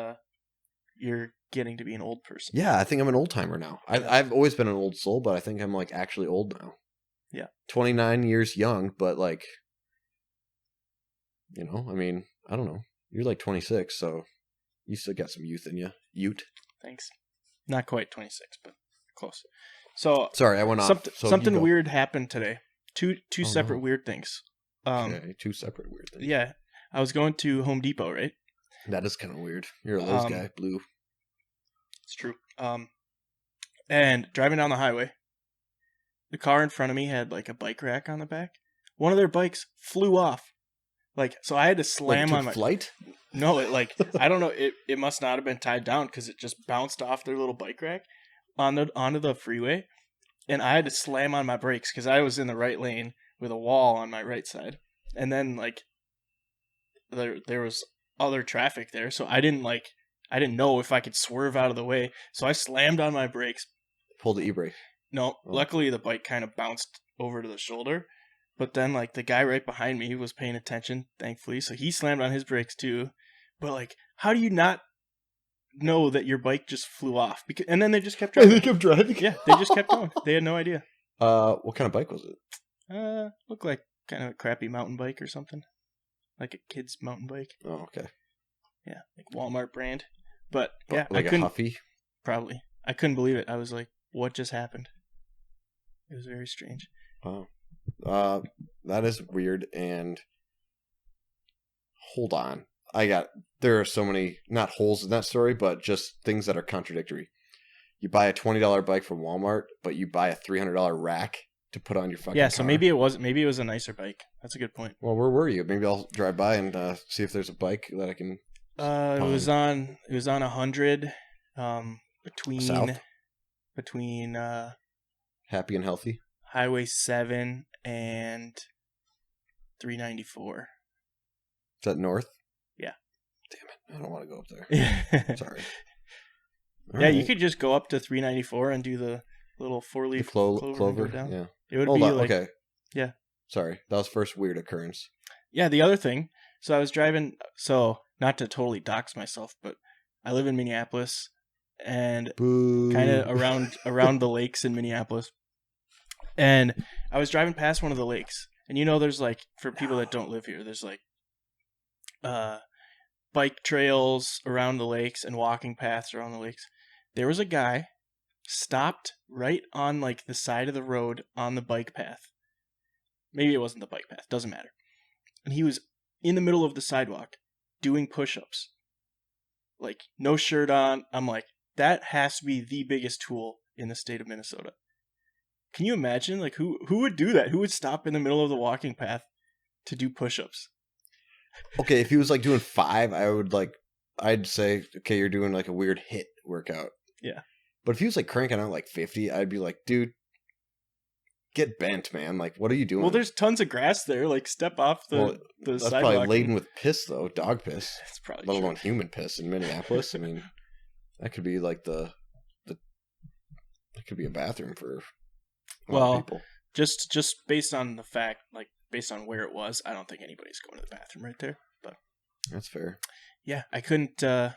Speaker 2: you're getting to be an old person?
Speaker 1: Yeah, I think I'm an old timer now. I've always been an old soul, but I think I'm like actually old now.
Speaker 2: Yeah,
Speaker 1: 29 years young, but like, you know, I mean, I don't know. You're like 26, so you still got some youth in you. Ute.
Speaker 2: Thanks. Not quite 26, but close. So
Speaker 1: sorry, I went off.
Speaker 2: Something weird happened today. Two separate weird things.
Speaker 1: Okay, two separate weird things.
Speaker 2: Yeah, I was going to Home Depot, right?
Speaker 1: That is kind of weird. You're a Lowe's guy, blue.
Speaker 2: It's true. And driving down the highway, the car in front of me had like a bike rack on the back. One of their bikes flew off. Like, so I had to slam on my
Speaker 1: flight.
Speaker 2: No, it like I don't know. It must not have been tied down because it just bounced off their little bike rack onto the freeway, and I had to slam on my brakes because I was in the right lane with a wall on my right side, and then like there was other traffic there, so I didn't know if I could swerve out of the way, so I slammed on my brakes.
Speaker 1: Pulled the e-brake.
Speaker 2: No, luckily the bike kind of bounced over to the shoulder. But then, like, the guy right behind me was paying attention, thankfully, so he slammed on his brakes, too. But, like, how do you not know that your bike just flew off? And then they just kept driving.
Speaker 1: They kept driving?
Speaker 2: Yeah, they just kept going. They had no idea.
Speaker 1: What kind of bike was it?
Speaker 2: Looked like kind of a crappy mountain bike or something. Like a kid's mountain bike.
Speaker 1: Oh, okay.
Speaker 2: Yeah, like Walmart brand. But, yeah,
Speaker 1: like
Speaker 2: I couldn't...
Speaker 1: a Huffy?
Speaker 2: Probably. I couldn't believe it. I was like, what just happened? It was very strange.
Speaker 1: Wow. That is weird. And hold on, there are so many, not holes in that story, but just things that are contradictory. You buy a $20 bike from Walmart, but you buy a $300 rack to put on your fucking car.
Speaker 2: So maybe it was a nicer bike. That's a good point.
Speaker 1: Well, where were you? Maybe I'll drive by and see if there's a bike that I can.
Speaker 2: It was on 100 between
Speaker 1: Happy and Healthy,
Speaker 2: Highway 7 and 394.
Speaker 1: Is that north?
Speaker 2: Yeah.
Speaker 1: Damn it! I don't want to go up there.
Speaker 2: Yeah.
Speaker 1: Sorry.
Speaker 2: Yeah, you could just go up to 394 and do the little 4-leaf clover and go down.
Speaker 1: Yeah.
Speaker 2: It would
Speaker 1: Hold
Speaker 2: be
Speaker 1: on.
Speaker 2: like,
Speaker 1: Okay.
Speaker 2: yeah.
Speaker 1: Sorry, that was first weird occurrence.
Speaker 2: Yeah, the other thing. So I was driving. So not to totally dox myself, but I live in Minneapolis, and kind of around the lakes in Minneapolis. And I was driving past one of the lakes, and there's like, for people that don't live here, there's like bike trails around the lakes and walking paths around the lakes. There was a guy stopped right on like the side of the road on the bike path. Maybe it wasn't the bike path, doesn't matter. And he was in the middle of the sidewalk doing push-ups. Like, no shirt on. I'm like, that has to be the biggest tool in the state of Minnesota. Can you imagine? Like, who would do that? Who would stop in the middle of the walking path to do push-ups?
Speaker 1: Okay, if he was like doing 5, I'd say, okay, you're doing like a weird HIIT workout.
Speaker 2: Yeah.
Speaker 1: But if he was like cranking out like 50, I'd be like, dude, get bent, man. Like, what are you doing?
Speaker 2: Well, there's tons of grass there. Like, step off the
Speaker 1: that's
Speaker 2: sidewalk.
Speaker 1: Probably laden with piss, though. Dog piss.
Speaker 2: That's probably
Speaker 1: let
Speaker 2: true.
Speaker 1: alone human piss in Minneapolis. I mean, that could be like that could be a bathroom for a lot of people.
Speaker 2: Just based on the fact, like, based on where it was, I don't think anybody's going to the bathroom right there. But
Speaker 1: that's fair.
Speaker 2: Yeah, I couldn't. I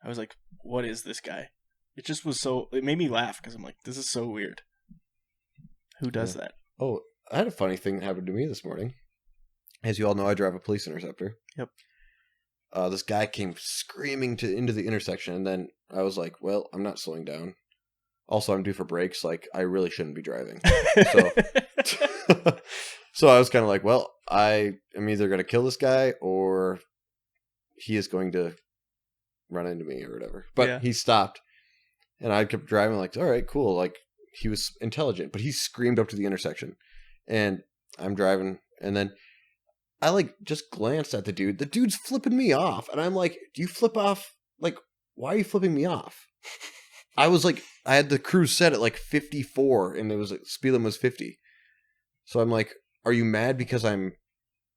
Speaker 2: was like, what is this guy? It just was it made me laugh because I'm like, this is so weird. Who does that?
Speaker 1: Oh, I had a funny thing that happened to me this morning. As you all know, I drive a police interceptor.
Speaker 2: Yep.
Speaker 1: This guy came screaming into the intersection, and then I was like, well, I'm not slowing down. Also, I'm due for brakes. Like, I really shouldn't be driving. So I was kind of like, well, I am either going to kill this guy or he is going to run into me or whatever. But he stopped, and I kept driving like, all right, cool. Like, he was intelligent, but he screamed up to the intersection, and I'm driving, and then I like just glanced at the dude. The dude's flipping me off, and I'm like, do you flip off? Like, why are you flipping me off? I was like, I had the cruise set at like 54, and it was speed limit was 50. So I'm like, are you mad because I'm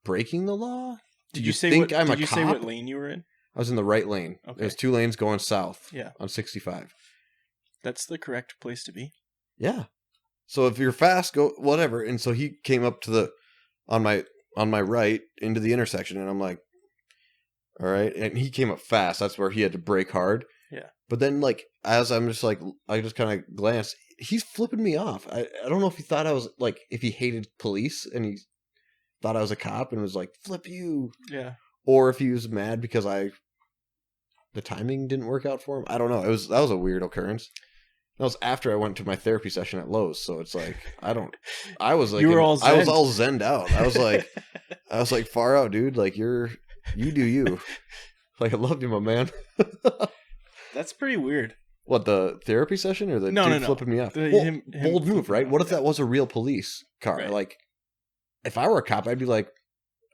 Speaker 1: breaking the law?
Speaker 2: Did you say what lane you were in?
Speaker 1: I was in the right lane. Okay. There's 2 lanes going south.
Speaker 2: Yeah.
Speaker 1: On 65.
Speaker 2: That's the correct place to be.
Speaker 1: Yeah. So if you're fast, go whatever. And so he came up to on my right into the intersection, and I'm like, all right. And he came up fast. That's where he had to brake hard.
Speaker 2: Yeah.
Speaker 1: But then, like, as I'm just like, I just kind of glanced. He's flipping me off. I don't know if he thought I was like, if he hated police and he thought I was a cop and was like, flip you.
Speaker 2: Yeah.
Speaker 1: Or if he was mad because the timing didn't work out for him. I don't know. That was a weird occurrence. That was after I went to my therapy session at Lowe's. So it's like, I was all zenned out. I was like, far out, dude. Like, you do you. Like, I loved you, my man.
Speaker 2: That's pretty weird.
Speaker 1: What, the therapy session or the dude flipping me off? Bold move, right? What if that was a real police car? Right. Like, if I were a cop, I'd be like,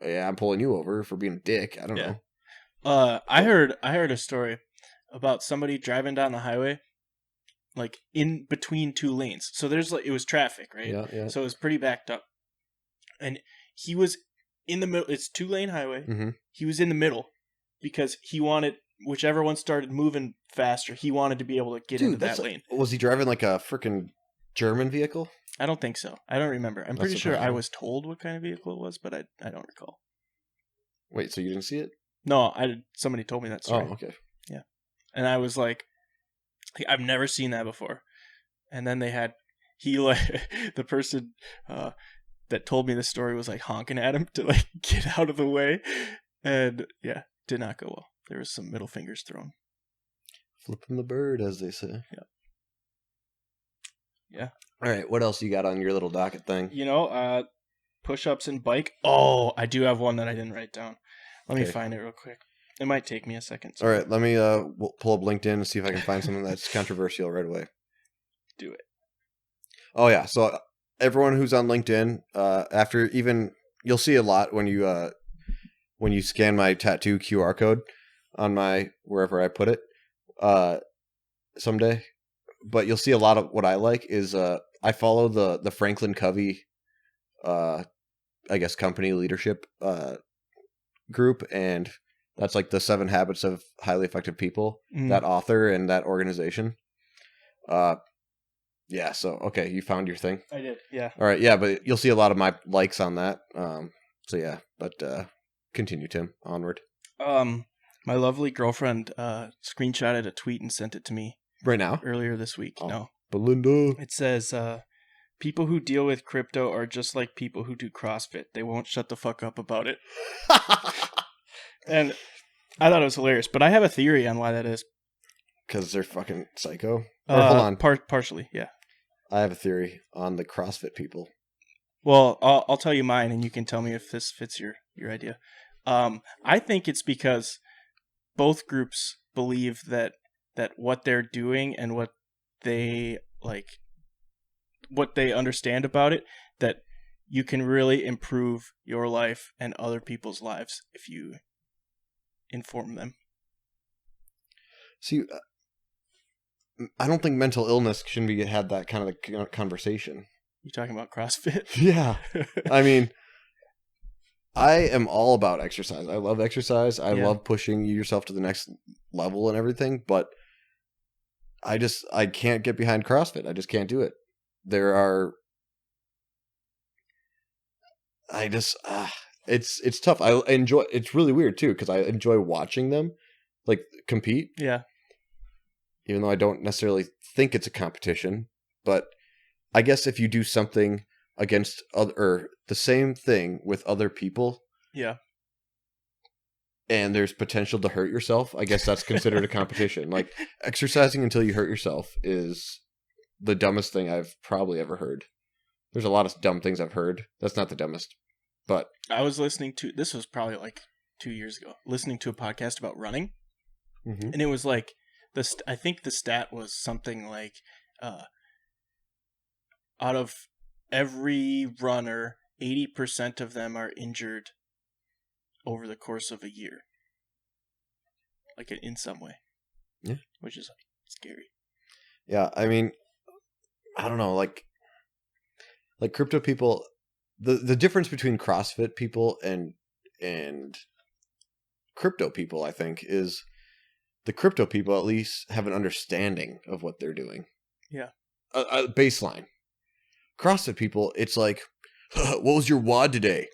Speaker 1: yeah, I'm pulling you over for being a dick. I don't know.
Speaker 2: I heard a story about somebody driving down the highway, like in between 2 lanes. So there's like, it was traffic, right?
Speaker 1: Yeah.
Speaker 2: So it was pretty backed up, and he was in the middle. It's 2-lane highway.
Speaker 1: Mm-hmm.
Speaker 2: He was in the middle because he wanted, whichever one started moving faster, he wanted to be able to get into that lane.
Speaker 1: Was he driving like a freaking German vehicle?
Speaker 2: I don't think so. I don't remember. I'm pretty sure I was told what kind of vehicle it was, but I don't recall.
Speaker 1: Wait, so you didn't see it?
Speaker 2: No, somebody told me that story.
Speaker 1: Oh, okay.
Speaker 2: Yeah. And I was like, I've never seen that before. And then the person that told me the story was like honking at him to like get out of the way. And yeah, did not go well. There was some middle fingers thrown.
Speaker 1: Flipping the bird, as they say.
Speaker 2: Yeah.
Speaker 1: All right, what else you got on your little docket thing?
Speaker 2: Push-ups and bike. Oh, I do have one that I didn't write down. Let me find it real quick. It might take me a second.
Speaker 1: All right, let me pull up LinkedIn and see if I can find something that's controversial right away.
Speaker 2: Do it.
Speaker 1: Oh, yeah. So everyone who's on LinkedIn, you'll see a lot when you scan my tattoo QR code on my wherever I put it someday. But you'll see a lot of what I like is I follow the Franklin Covey I guess company leadership group, and that's like the 7 Habits of Highly Effective People, that author and that organization. Yeah. So okay, you found your thing.
Speaker 2: I did. Yeah.
Speaker 1: All right. Yeah, but you'll see a lot of my likes on that. So yeah, but continue, Tim. Onward.
Speaker 2: My lovely girlfriend screenshotted a tweet and sent it to me
Speaker 1: Right now.
Speaker 2: earlier this week.
Speaker 1: Oh,
Speaker 2: No,
Speaker 1: Belinda.
Speaker 2: it says people who deal with crypto are just like people who do CrossFit. They won't shut the fuck up about it. And I thought it was hilarious, but I have a theory on why that is.
Speaker 1: Because they're fucking psycho. Or hold on.
Speaker 2: Partially, yeah.
Speaker 1: I have a theory on the CrossFit people.
Speaker 2: Well, I'll tell you mine, and you can tell me if this fits your idea. I think it's because both groups believe that what they're doing and what they understand about it, that you can really improve your life and other people's lives if you inform them.
Speaker 1: See, I don't think mental illness shouldn't be had that kind of conversation.
Speaker 2: You talking about CrossFit?
Speaker 1: Yeah. I mean, I am all about exercise. I love exercise. I love pushing yourself to the next level and everything, but I can't get behind CrossFit. I just can't do it. It's tough. I enjoy, it's really weird too, because I enjoy watching them like compete.
Speaker 2: Yeah.
Speaker 1: Even though I don't necessarily think it's a competition, but I guess if you do something against or the same thing with other people,
Speaker 2: yeah,
Speaker 1: and there's potential to hurt yourself, I guess that's considered a competition. Like exercising until you hurt yourself is the dumbest thing I've probably ever heard. There's a lot of dumb things I've heard. That's not the dumbest, but
Speaker 2: I was listening to, this was probably like 2 years ago, listening to a podcast about running, and it was like, I think the stat was something like, out of every runner, 80% of them are injured over the course of a year, like in some way.
Speaker 1: Yeah,
Speaker 2: which is scary.
Speaker 1: Yeah, I mean, I don't know, like crypto people. The difference between CrossFit people and crypto people, I think, is the crypto people at least have an understanding of what they're doing.
Speaker 2: Yeah.
Speaker 1: A baseline. CrossFit people, it's like, what was your WOD today?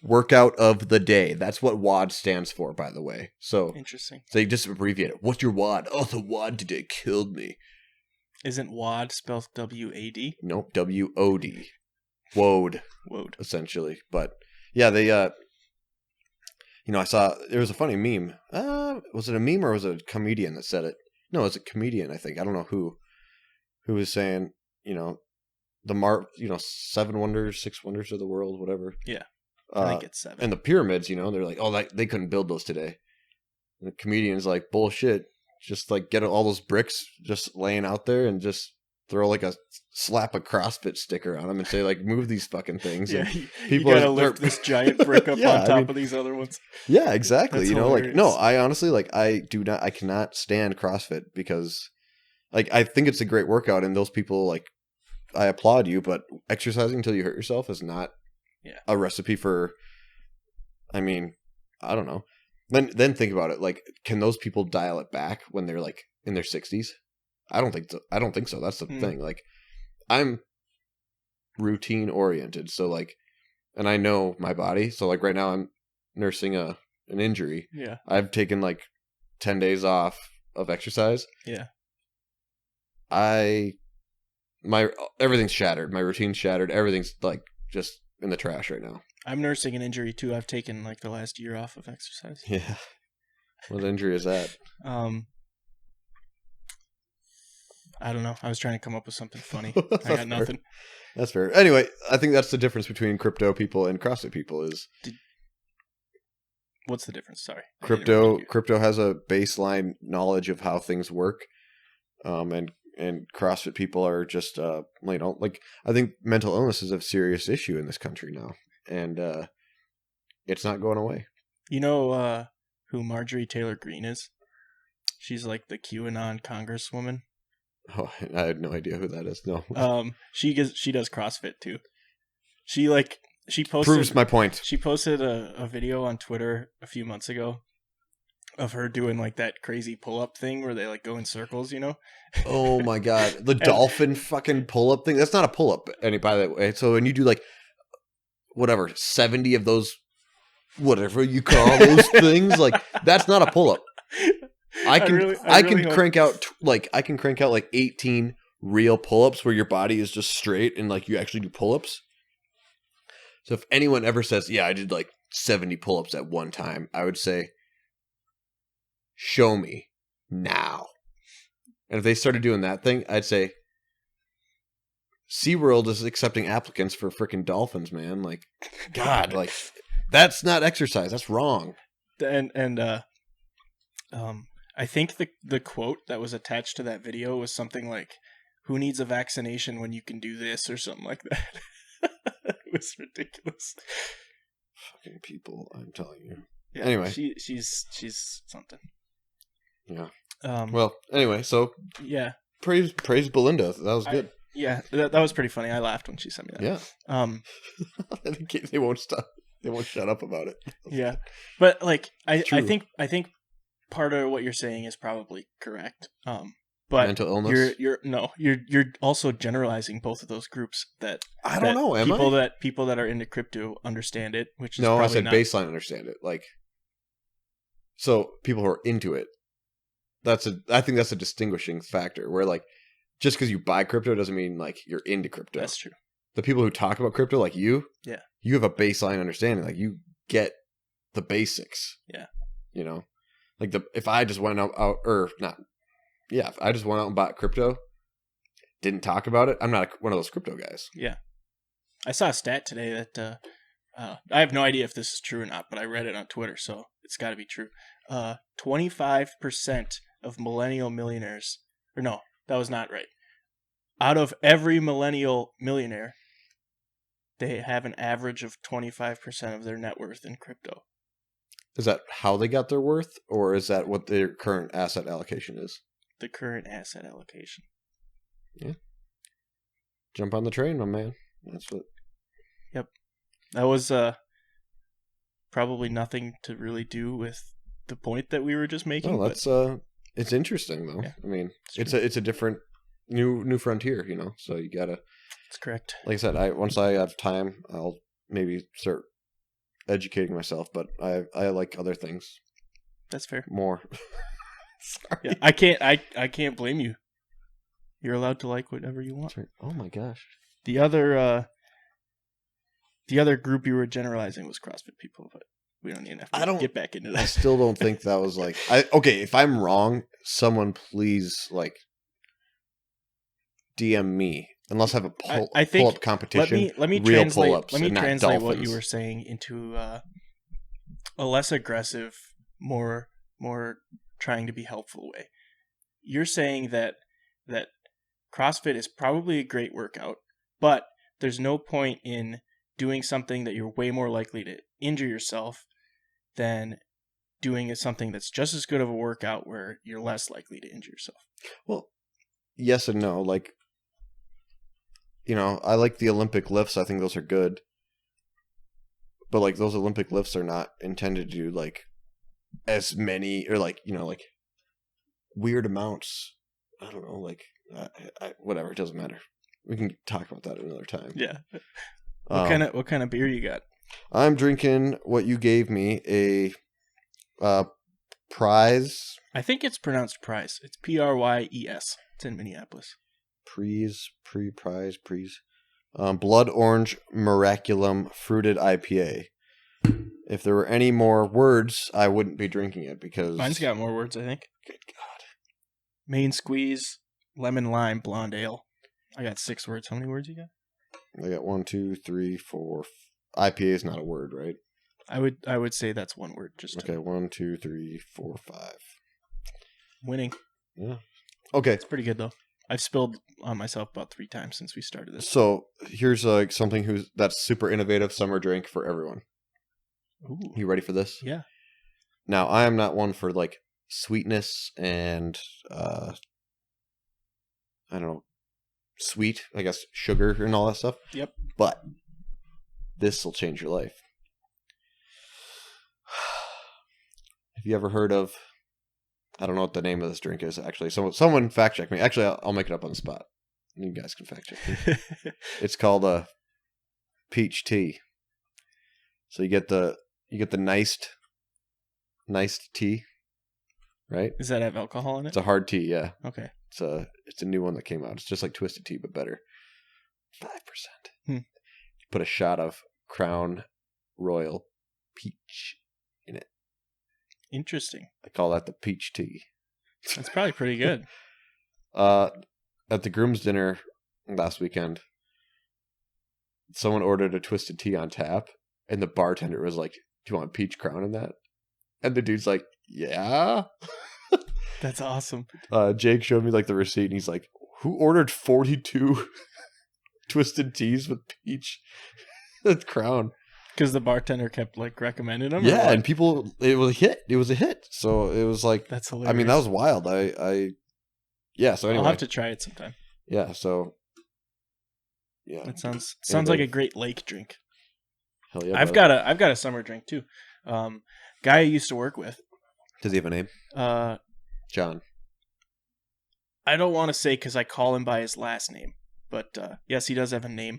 Speaker 1: Workout of the day. That's what WOD stands for, by the way. So
Speaker 2: interesting.
Speaker 1: They just abbreviate it. What's your WOD? Oh, the WOD today killed me.
Speaker 2: Isn't WOD spelled W-A-D?
Speaker 1: Nope, W-O-D. WOD.
Speaker 2: WOD.
Speaker 1: Essentially. But yeah, they I saw there was a funny meme. Was it a meme or was it a comedian that said it? No, it was a comedian, I think. I don't know who was saying, the 7 wonders, 6 wonders of the world, whatever.
Speaker 2: Yeah. I think it's 7.
Speaker 1: And the pyramids, they're like, oh, they couldn't build those today. And the comedian's like, bullshit. Just like get all those bricks just laying out there and just throw like slap a CrossFit sticker on them and say like, move these fucking things.
Speaker 2: Yeah,
Speaker 1: and
Speaker 2: people you gotta lift this giant brick up on top of these other ones.
Speaker 1: Yeah, exactly.
Speaker 2: That's
Speaker 1: hilarious.
Speaker 2: Like,
Speaker 1: no, I honestly I cannot stand CrossFit because like, I think it's a great workout and those people like, I applaud you, but exercising until you hurt yourself is not a recipe for, I don't know. Then think about it. Like, can those people dial it back when they're like in their 60s? I don't think so. That's the thing. Like, I'm routine oriented. So like, and I know my body. So like right now I'm nursing an injury.
Speaker 2: Yeah.
Speaker 1: I've taken like 10 days off of exercise.
Speaker 2: Yeah.
Speaker 1: Everything's shattered. My routine's shattered. Everything's like just in the trash right now.
Speaker 2: I'm nursing an injury too. I've taken like the last year off of exercise.
Speaker 1: Yeah. What injury is that?
Speaker 2: I don't know. I was trying to come up with something funny. I got nothing.
Speaker 1: That's fair. Anyway, I think that's the difference between crypto people and CrossFit people is.
Speaker 2: What's the difference? Sorry.
Speaker 1: Crypto has a baseline knowledge of how things work. And CrossFit people are just, like, I think mental illness is a serious issue in this country now. And it's not going away. You
Speaker 2: know who Marjorie Taylor Greene is? She's like the QAnon congresswoman.
Speaker 1: Oh, I had no idea who that is. No.
Speaker 2: She does CrossFit too. She posted,
Speaker 1: proves my point.
Speaker 2: She posted a video on Twitter a few months ago of her doing like that crazy pull-up thing where they like go in circles, you know?
Speaker 1: Oh my god, the dolphin fucking pull-up thing. That's not a pull-up, by the way. So when you do like whatever 70 of those, whatever you call those things, like that's not a pull-up. I can crank out like 18 real pull-ups where your body is just straight and like you actually do pull-ups. So if anyone ever says, "Yeah, I did like 70 pull-ups at one time," I would say, "Show me now." And if they started doing that thing, I'd say, SeaWorld is accepting applicants for freaking dolphins, man. Like, God, like that's not exercise. That's wrong.
Speaker 2: And I think the quote that was attached to that video was something like, "Who needs a vaccination when you can do this?" or something like that. It was ridiculous.
Speaker 1: Fucking people, I'm telling you.
Speaker 2: Yeah,
Speaker 1: anyway,
Speaker 2: she's something.
Speaker 1: Yeah. Well, anyway, so
Speaker 2: yeah,
Speaker 1: praise Belinda. That was good.
Speaker 2: Yeah, that was pretty funny. I laughed when she sent me that.
Speaker 1: Yeah. They won't stop. They won't shut up about it.
Speaker 2: Yeah, but like I think part of what you're saying is probably correct. But
Speaker 1: mental illness.
Speaker 2: You're also generalizing both of those groups. That
Speaker 1: I don't know. Am I?
Speaker 2: People that are into crypto understand it, which is
Speaker 1: no.
Speaker 2: Probably
Speaker 1: I said
Speaker 2: not.
Speaker 1: Baseline understand it. Like, so people who are into it. I think that's a distinguishing factor. Where like, just because you buy crypto doesn't mean like you're into crypto.
Speaker 2: That's true.
Speaker 1: The people who talk about crypto, like you,
Speaker 2: yeah,
Speaker 1: you have a baseline understanding. Like you get the basics.
Speaker 2: Yeah.
Speaker 1: You know, like if I just went out or not. Yeah, if I just went out and bought crypto, didn't talk about it, I'm not one of those crypto guys.
Speaker 2: Yeah. I saw a stat today that I have no idea if this is true or not, but I read it on Twitter, so it's got to be true. 25% of millennial millionaires, or no, that was not right. Out of every millennial millionaire, they have an average of 25% of their net worth in crypto.
Speaker 1: Is that how they got their worth, or is that what their current asset allocation is?
Speaker 2: The current asset allocation.
Speaker 1: Yeah. Jump on the train, my man. That's what.
Speaker 2: Yep. That was probably nothing to really do with the point that we were just making.
Speaker 1: No, that's it's interesting though. Yeah, I mean, it's a different new frontier, you know. So you gotta.
Speaker 2: That's correct.
Speaker 1: Like I said, once I have time, I'll maybe start educating myself. But I like other things.
Speaker 2: That's fair.
Speaker 1: More.
Speaker 2: Sorry. Yeah, I can't blame you. You're allowed to like whatever you want.
Speaker 1: Right. Oh my gosh.
Speaker 2: The other group you were generalizing was CrossFit people, but we don't even have to get back into that.
Speaker 1: I still don't think that was like okay, if I'm wrong, someone please like DM me. Unless I have a pull-up competition.
Speaker 2: Let me
Speaker 1: real
Speaker 2: translate.
Speaker 1: Pull-ups
Speaker 2: let me translate what you
Speaker 1: dolphins.
Speaker 2: were saying into a less aggressive, more trying to be helpful way. You're saying that CrossFit is probably a great workout, but there's no point in doing something that you're way more likely to injure yourself than doing something that's just as good of a workout where you're less likely to injure yourself.
Speaker 1: Well, yes and no. Like, you know, I like the Olympic lifts. I think those are good. But like those Olympic lifts are not intended to do like as many or like, you know, like weird amounts. I don't know, like whatever, it doesn't matter. We can talk about that another time.
Speaker 2: Yeah. What kind of beer you got?
Speaker 1: I'm drinking what you gave me, a Prize.
Speaker 2: I think it's pronounced Prize. It's Pryes. It's in Minneapolis.
Speaker 1: Prize. Blood Orange Miraculum Fruited IPA. If there were any more words, I wouldn't be drinking it because...
Speaker 2: Mine's got more words, I think.
Speaker 1: Good God.
Speaker 2: Main Squeeze, Lemon Lime, Blonde Ale. I got 6 words. How many words you got?
Speaker 1: I got 1, 2, 3, 4. IPA is not a word, right?
Speaker 2: I would say that's one word.
Speaker 1: Okay, 1, 2, 3, 4, 5.
Speaker 2: Winning.
Speaker 1: Yeah. Okay.
Speaker 2: It's pretty good, though. I've spilled on myself about 3 times since we started this.
Speaker 1: So here's something that's super innovative summer drink for everyone.
Speaker 2: Ooh.
Speaker 1: You ready for this?
Speaker 2: Yeah.
Speaker 1: Now, I am not one for like sweetness and I don't know, sweet, I guess, sugar and all that stuff.
Speaker 2: Yep.
Speaker 1: But this will change your life. you ever heard of? I don't know what the name of this drink is. Actually, someone fact check me. Actually, I'll make it up on the spot. You guys can fact check me. It's called a peach tea. So you get the niced tea, right?
Speaker 2: Does that have alcohol in it?
Speaker 1: It's a hard tea, yeah.
Speaker 2: Okay.
Speaker 1: It's a new one that came out. It's just like Twisted Tea, but better. 5%.
Speaker 2: Hmm.
Speaker 1: Put a shot of Crown Royal Peach in it.
Speaker 2: Interesting.
Speaker 1: I call that the peach tea.
Speaker 2: That's probably pretty good.
Speaker 1: At the groom's dinner last weekend, someone ordered a Twisted Tea on tap, and the bartender was like, "Do you want peach crown in that?" And the dude's like, "Yeah."
Speaker 2: That's awesome.
Speaker 1: Jake showed me like the receipt, and he's like, "Who ordered 42 Twisted Teas with peach crown?"
Speaker 2: Because the bartender kept like recommending them.
Speaker 1: Yeah, and people, it was a hit. It was a hit. So it was like,
Speaker 2: that's hilarious.
Speaker 1: I mean, that was wild. Yeah. So anyway,
Speaker 2: I'll have to try it sometime.
Speaker 1: Yeah. So yeah,
Speaker 2: that sounds like a great lake drink.
Speaker 1: Hell yeah!
Speaker 2: I've got a summer drink too. Guy I used to work with.
Speaker 1: Does he have a name? John.
Speaker 2: I don't want to say because I call him by his last name, but yes, he does have a name.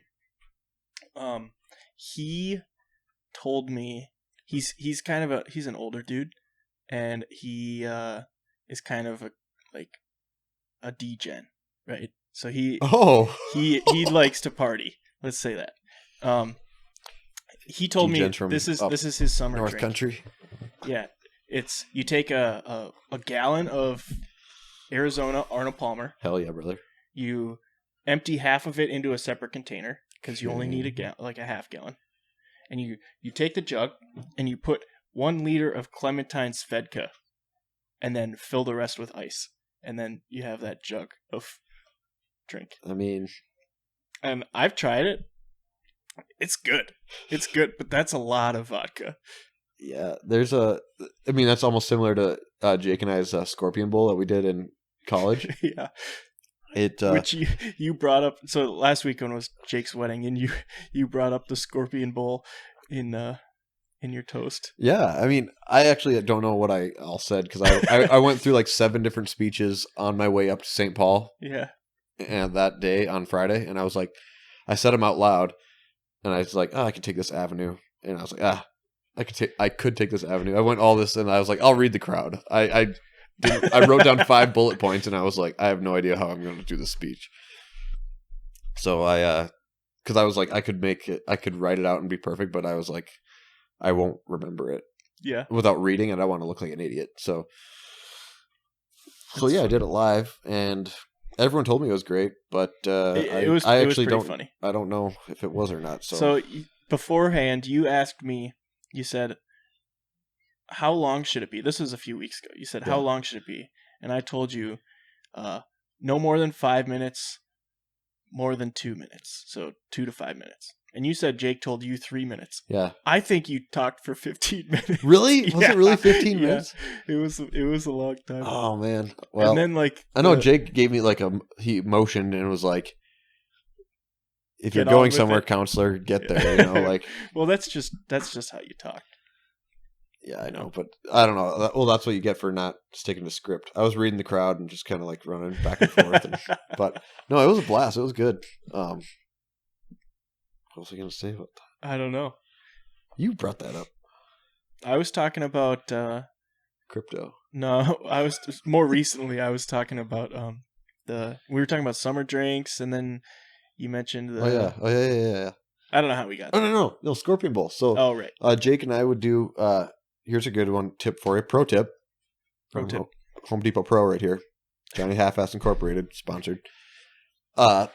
Speaker 2: He told me he's an older dude, and he is kind of a degen, right? So he likes to party. Let's say that. He told me this is his summer
Speaker 1: North
Speaker 2: drink.
Speaker 1: Country.
Speaker 2: Yeah, it's you take a gallon of Arizona Arnold Palmer.
Speaker 1: Hell yeah, brother!
Speaker 2: You empty half of it into a separate container because you only need a half gallon. And you take the jug and you put 1 liter of Clementine Svedka and then fill the rest with ice. And then you have that jug of drink.
Speaker 1: I mean...
Speaker 2: And I've tried it. It's good. It's good, but that's a lot of vodka.
Speaker 1: Yeah, I mean, that's almost similar to Jake and I's Scorpion Bowl that we did in college.
Speaker 2: Yeah.
Speaker 1: Which
Speaker 2: you brought up. So last weekend was Jake's wedding, and you brought up the Scorpion Bowl in your toast.
Speaker 1: Yeah, I mean, I actually don't know what I all said because I went through like 7 different speeches on my way up to St. Paul.
Speaker 2: Yeah,
Speaker 1: and that day on Friday, and I was like, I said them out loud, and I was like, I could take this avenue, and I was like, I could take this avenue. I went all this, and I was like, I'll read the crowd. I wrote down 5 bullet points, and I was like, I have no idea how I'm going to do this speech. So because I was like, I could write it out and be perfect, but I was like, I won't remember it.
Speaker 2: Yeah.
Speaker 1: Without reading it, I want to look like an idiot. So yeah, I did it live, and everyone told me it was great, but
Speaker 2: it was pretty funny.
Speaker 1: I don't know if it was or not.
Speaker 2: So beforehand, you asked me. You said, how long should it be? This was a few weeks ago. You said, how long should it be? And I told you, no more than 5 minutes, more than 2 minutes. So 2 to 5 minutes. And you said Jake told you 3 minutes.
Speaker 1: Yeah.
Speaker 2: I think you talked for 15 minutes.
Speaker 1: Really? Was it really 15 minutes?
Speaker 2: It was a long time.
Speaker 1: Oh, man. Well,
Speaker 2: and then
Speaker 1: I know Jake gave me he motioned and was like, if you're going somewhere, counselor, get there, like.
Speaker 2: Well, that's just how you talk.
Speaker 1: Yeah, I know, but I don't know. Well, that's what you get for not sticking to script. I was reading the crowd and just kind of like running back and forth. But no, it was a blast. It was good. What was I going to say about that?
Speaker 2: I don't know.
Speaker 1: You brought that up.
Speaker 2: I was talking about
Speaker 1: crypto.
Speaker 2: No, more recently. I was talking about we were talking about summer drinks, and then you mentioned the.
Speaker 1: Oh yeah.
Speaker 2: I don't know how we got.
Speaker 1: No, Scorpion Bowl. So,
Speaker 2: right.
Speaker 1: Jake and I would do. Here's a good one tip for you. Pro tip. Home Depot Pro right here. Johnny Half-Ass Incorporated sponsored. So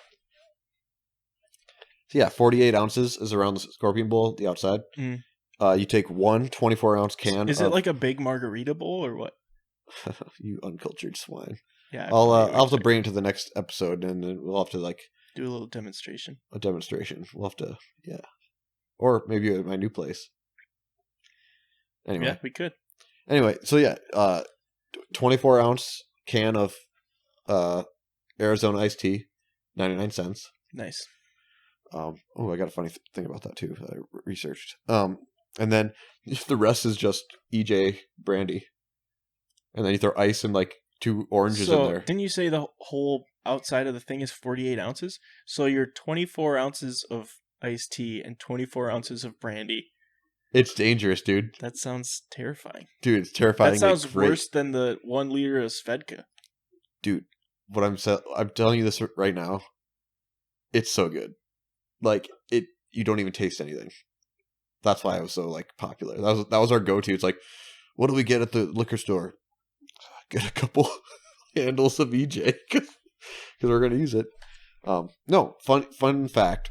Speaker 1: yeah, 48 ounces is around the Scorpion Bowl, the outside.
Speaker 2: Mm.
Speaker 1: You take 1 24-ounce can.
Speaker 2: Is it like a big margarita bowl or what?
Speaker 1: You uncultured swine.
Speaker 2: Yeah,
Speaker 1: I'll have to bring it to the next episode, and then we'll have to
Speaker 2: do a little demonstration.
Speaker 1: We'll have to, or maybe at my new place. Anyway,
Speaker 2: yeah, we could.
Speaker 1: Anyway, so yeah, 24-ounce can of Arizona iced tea, 99 cents.
Speaker 2: Nice.
Speaker 1: I got a funny thing about that too. That I researched. And then the rest is just EJ brandy. And then you throw ice and like 2 oranges in there.
Speaker 2: Didn't you say the whole outside of the thing is 48 ounces? So you're 24 ounces of iced tea and 24 ounces of brandy.
Speaker 1: It's dangerous, dude.
Speaker 2: That sounds terrifying.
Speaker 1: Dude, it's terrifying.
Speaker 2: That sounds worse than the 1 liter of Svedka.
Speaker 1: Dude, what I'm telling you this right now. It's so good. Like you don't even taste anything. That's why it was so like popular. That was our go-to. It's like, what do we get at the liquor store? Get a couple handles of EJ because we're gonna use it. No, fun fact.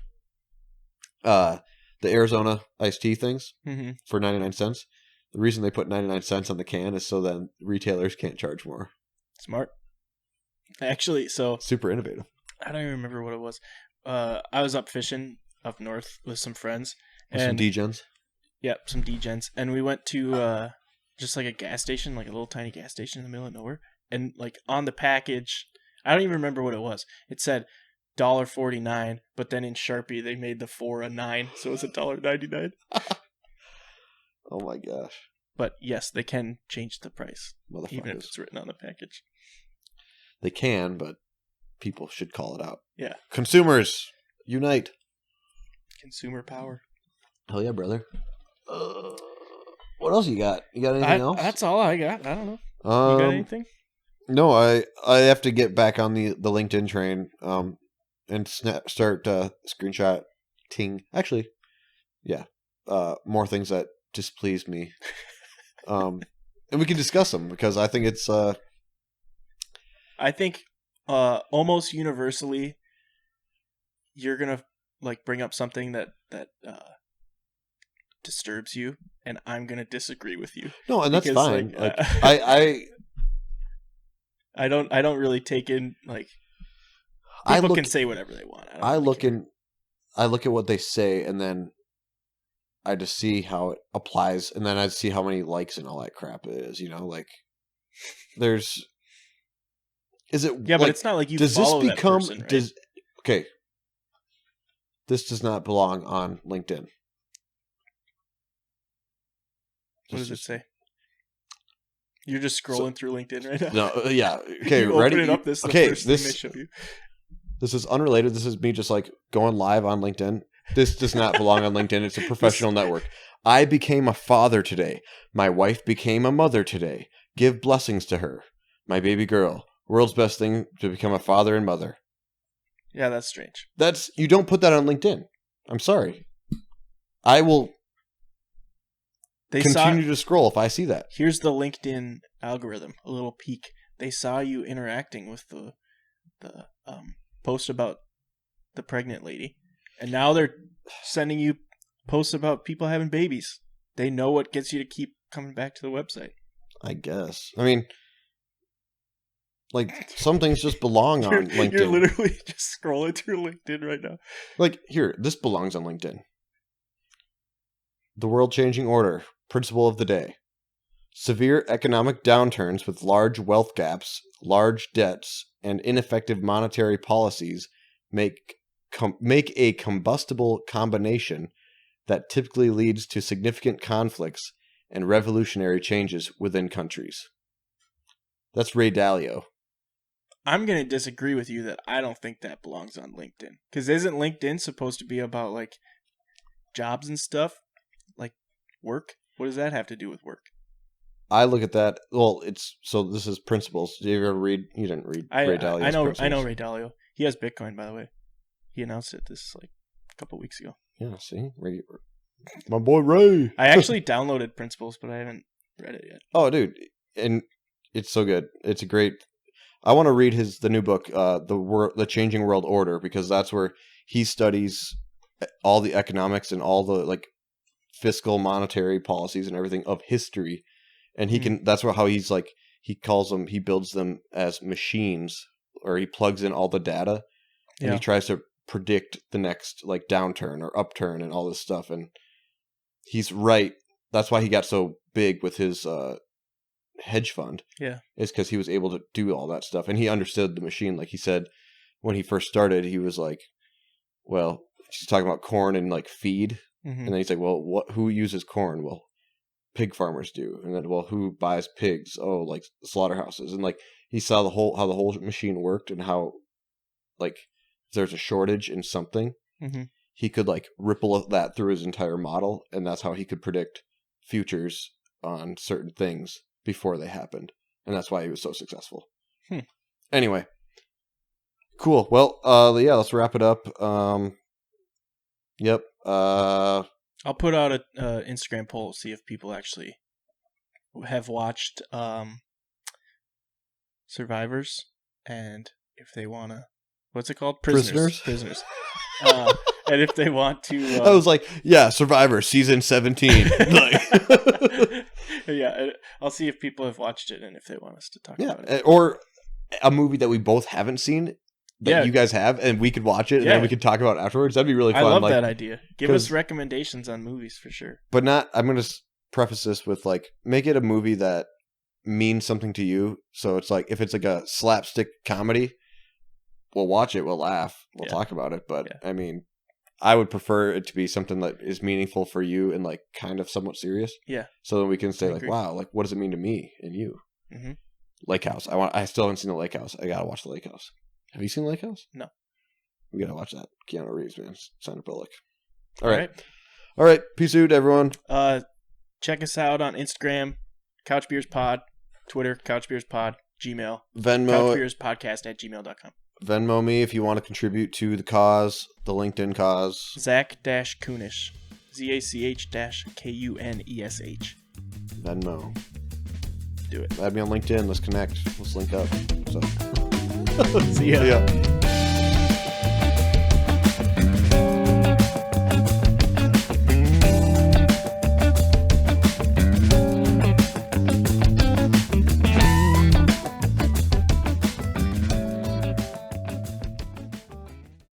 Speaker 1: The Arizona iced tea things for 99 cents. The reason they put 99 cents on the can is so then retailers can't charge more.
Speaker 2: Smart. Actually, so
Speaker 1: super innovative.
Speaker 2: I don't even remember what it was. I was up fishing up north with some friends.
Speaker 1: With some degens?
Speaker 2: Yep, some degens. And we went to just like a gas station, like a little tiny gas station in the middle of nowhere. And like on the package, I don't even remember what it was. It said $1.49, but then in Sharpie they made the 4 a 9, so it's $1.99.
Speaker 1: Oh my gosh.
Speaker 2: But yes, they can change the price, even if it's written on the package.
Speaker 1: They can, but people should call it out.
Speaker 2: Yeah.
Speaker 1: Consumers, unite.
Speaker 2: Consumer power.
Speaker 1: Hell yeah, brother. What else you got? You got anything else?
Speaker 2: That's all I got. I don't know. You got anything?
Speaker 1: No, I have to get back on the LinkedIn train and start screenshotting. Actually, yeah, more things that displease me. And we can discuss them because I think it's...
Speaker 2: I think almost universally you're going to like bring up something that disturbs you, and I'm going to disagree with you.
Speaker 1: No, and that's fine.
Speaker 2: Like, I don't really take in like people can say whatever they want.
Speaker 1: I look at what they say, and then I just see how it applies, and then I see how many likes and all that crap it is. You know, like there's. Is it?
Speaker 2: Yeah, but it's not like you follow that person, right?
Speaker 1: Okay. This does not belong on LinkedIn.
Speaker 2: What does it say? You're just scrolling through LinkedIn right now.
Speaker 1: No, yeah. Okay,
Speaker 2: you
Speaker 1: ready?
Speaker 2: Open it up. This is the first thing they show you.
Speaker 1: This is unrelated. This is me just like going live on LinkedIn. This does not belong on LinkedIn. It's a professional network. I became a father today. My wife became a mother today. Give blessings to her. My baby girl. World's best thing to become a father and mother.
Speaker 2: Yeah, that's strange.
Speaker 1: You don't put that on LinkedIn. I'm sorry. I will continue to scroll if I see that.
Speaker 2: Here's the LinkedIn algorithm, a little peek. They saw you interacting with the post about the pregnant lady, and now they're sending you posts about people having babies. They know what gets you to keep coming back to the website.
Speaker 1: I guess. I mean, like, some things just belong on LinkedIn.
Speaker 2: You're literally just scrolling through LinkedIn right now.
Speaker 1: Like, here, this belongs on LinkedIn. The world-changing order. Principle of the day. Severe economic downturns with large wealth gaps, large debts, and ineffective monetary policies make a combustible combination that typically leads to significant conflicts and revolutionary changes within countries. That's Ray Dalio.
Speaker 2: I'm going to disagree with you that I don't think that belongs on LinkedIn. Because isn't LinkedIn supposed to be about, like, jobs and stuff? Like, work? What does that have to do with work?
Speaker 1: I look at that. Well, this is Principles. Did you ever read? You didn't read Ray Dalio's Principles.
Speaker 2: I know Ray Dalio. He has Bitcoin, by the way. He announced it like a couple weeks ago.
Speaker 1: Yeah, see? My boy Ray.
Speaker 2: I actually downloaded Principles, but I haven't read it yet.
Speaker 1: Oh, dude. And it's so good. It's a great... I want to read the new book, The Changing World Order, because that's where he studies all the economics and all the like fiscal monetary policies and everything of history. And that's how he's like, he builds them as machines, or he plugs in all the data and he tries to predict the next like downturn or upturn and all this stuff. And he's right. That's why he got so big with his, hedge fund.
Speaker 2: Yeah.
Speaker 1: Is because he was able to do all that stuff. And he understood the machine. Like he said, when he first started, he was like, well, he's talking about corn and like feed. Mm-hmm. And then he's like, well, who uses corn? Well, pig farmers do, and then who buys pigs? Oh, like slaughterhouses, and like he saw how the whole machine worked and how like if there's a shortage in something, he could like ripple that through his entire model, and that's how he could predict futures on certain things before they happened, and that's why he was so successful. Anyway, cool. Well, yeah, let's wrap it up. Yep.
Speaker 2: I'll put out a Instagram poll, see if people actually have watched Survivors, and if they want to, what's it called? Prisoners. And if they want to...
Speaker 1: I was like, yeah, Survivor, season 17.
Speaker 2: Yeah, I'll see if people have watched it and if they want us to talk about it.
Speaker 1: Or a movie that we both haven't seen that you guys have, and we could watch it, and then we could talk about it afterwards. That'd be really fun.
Speaker 2: I love that idea. Give us recommendations on movies for sure.
Speaker 1: But I'm going to preface this with, like, make it a movie that means something to you. So it's like, if it's like a slapstick comedy, we'll watch it, we'll laugh, we'll talk about it. But, I mean, I would prefer it to be something that is meaningful for you and, like, kind of somewhat serious.
Speaker 2: Yeah.
Speaker 1: So then we can say, like, wow, like, what does it mean to me and you? Mm-hmm. Lake House. I still haven't seen the Lake House. I gotta watch the Lake House. Have you seen Lake House?
Speaker 2: No.
Speaker 1: We gotta watch that. Keanu Reeves, man. Sandra Bullock. All right. Peace out, everyone.
Speaker 2: Check us out on Instagram, Couch Beers Pod, Twitter, Couch Beers Pod, Gmail,
Speaker 1: Venmo,
Speaker 2: couchbeerspodcast@gmail.com.
Speaker 1: Venmo me if you want to contribute to the cause, the LinkedIn cause.
Speaker 2: Zach-Kunish. ZACH-KUNESH.
Speaker 1: Venmo.
Speaker 2: Do it.
Speaker 1: Add me on LinkedIn. Let's connect. Let's link up. So.
Speaker 2: See ya.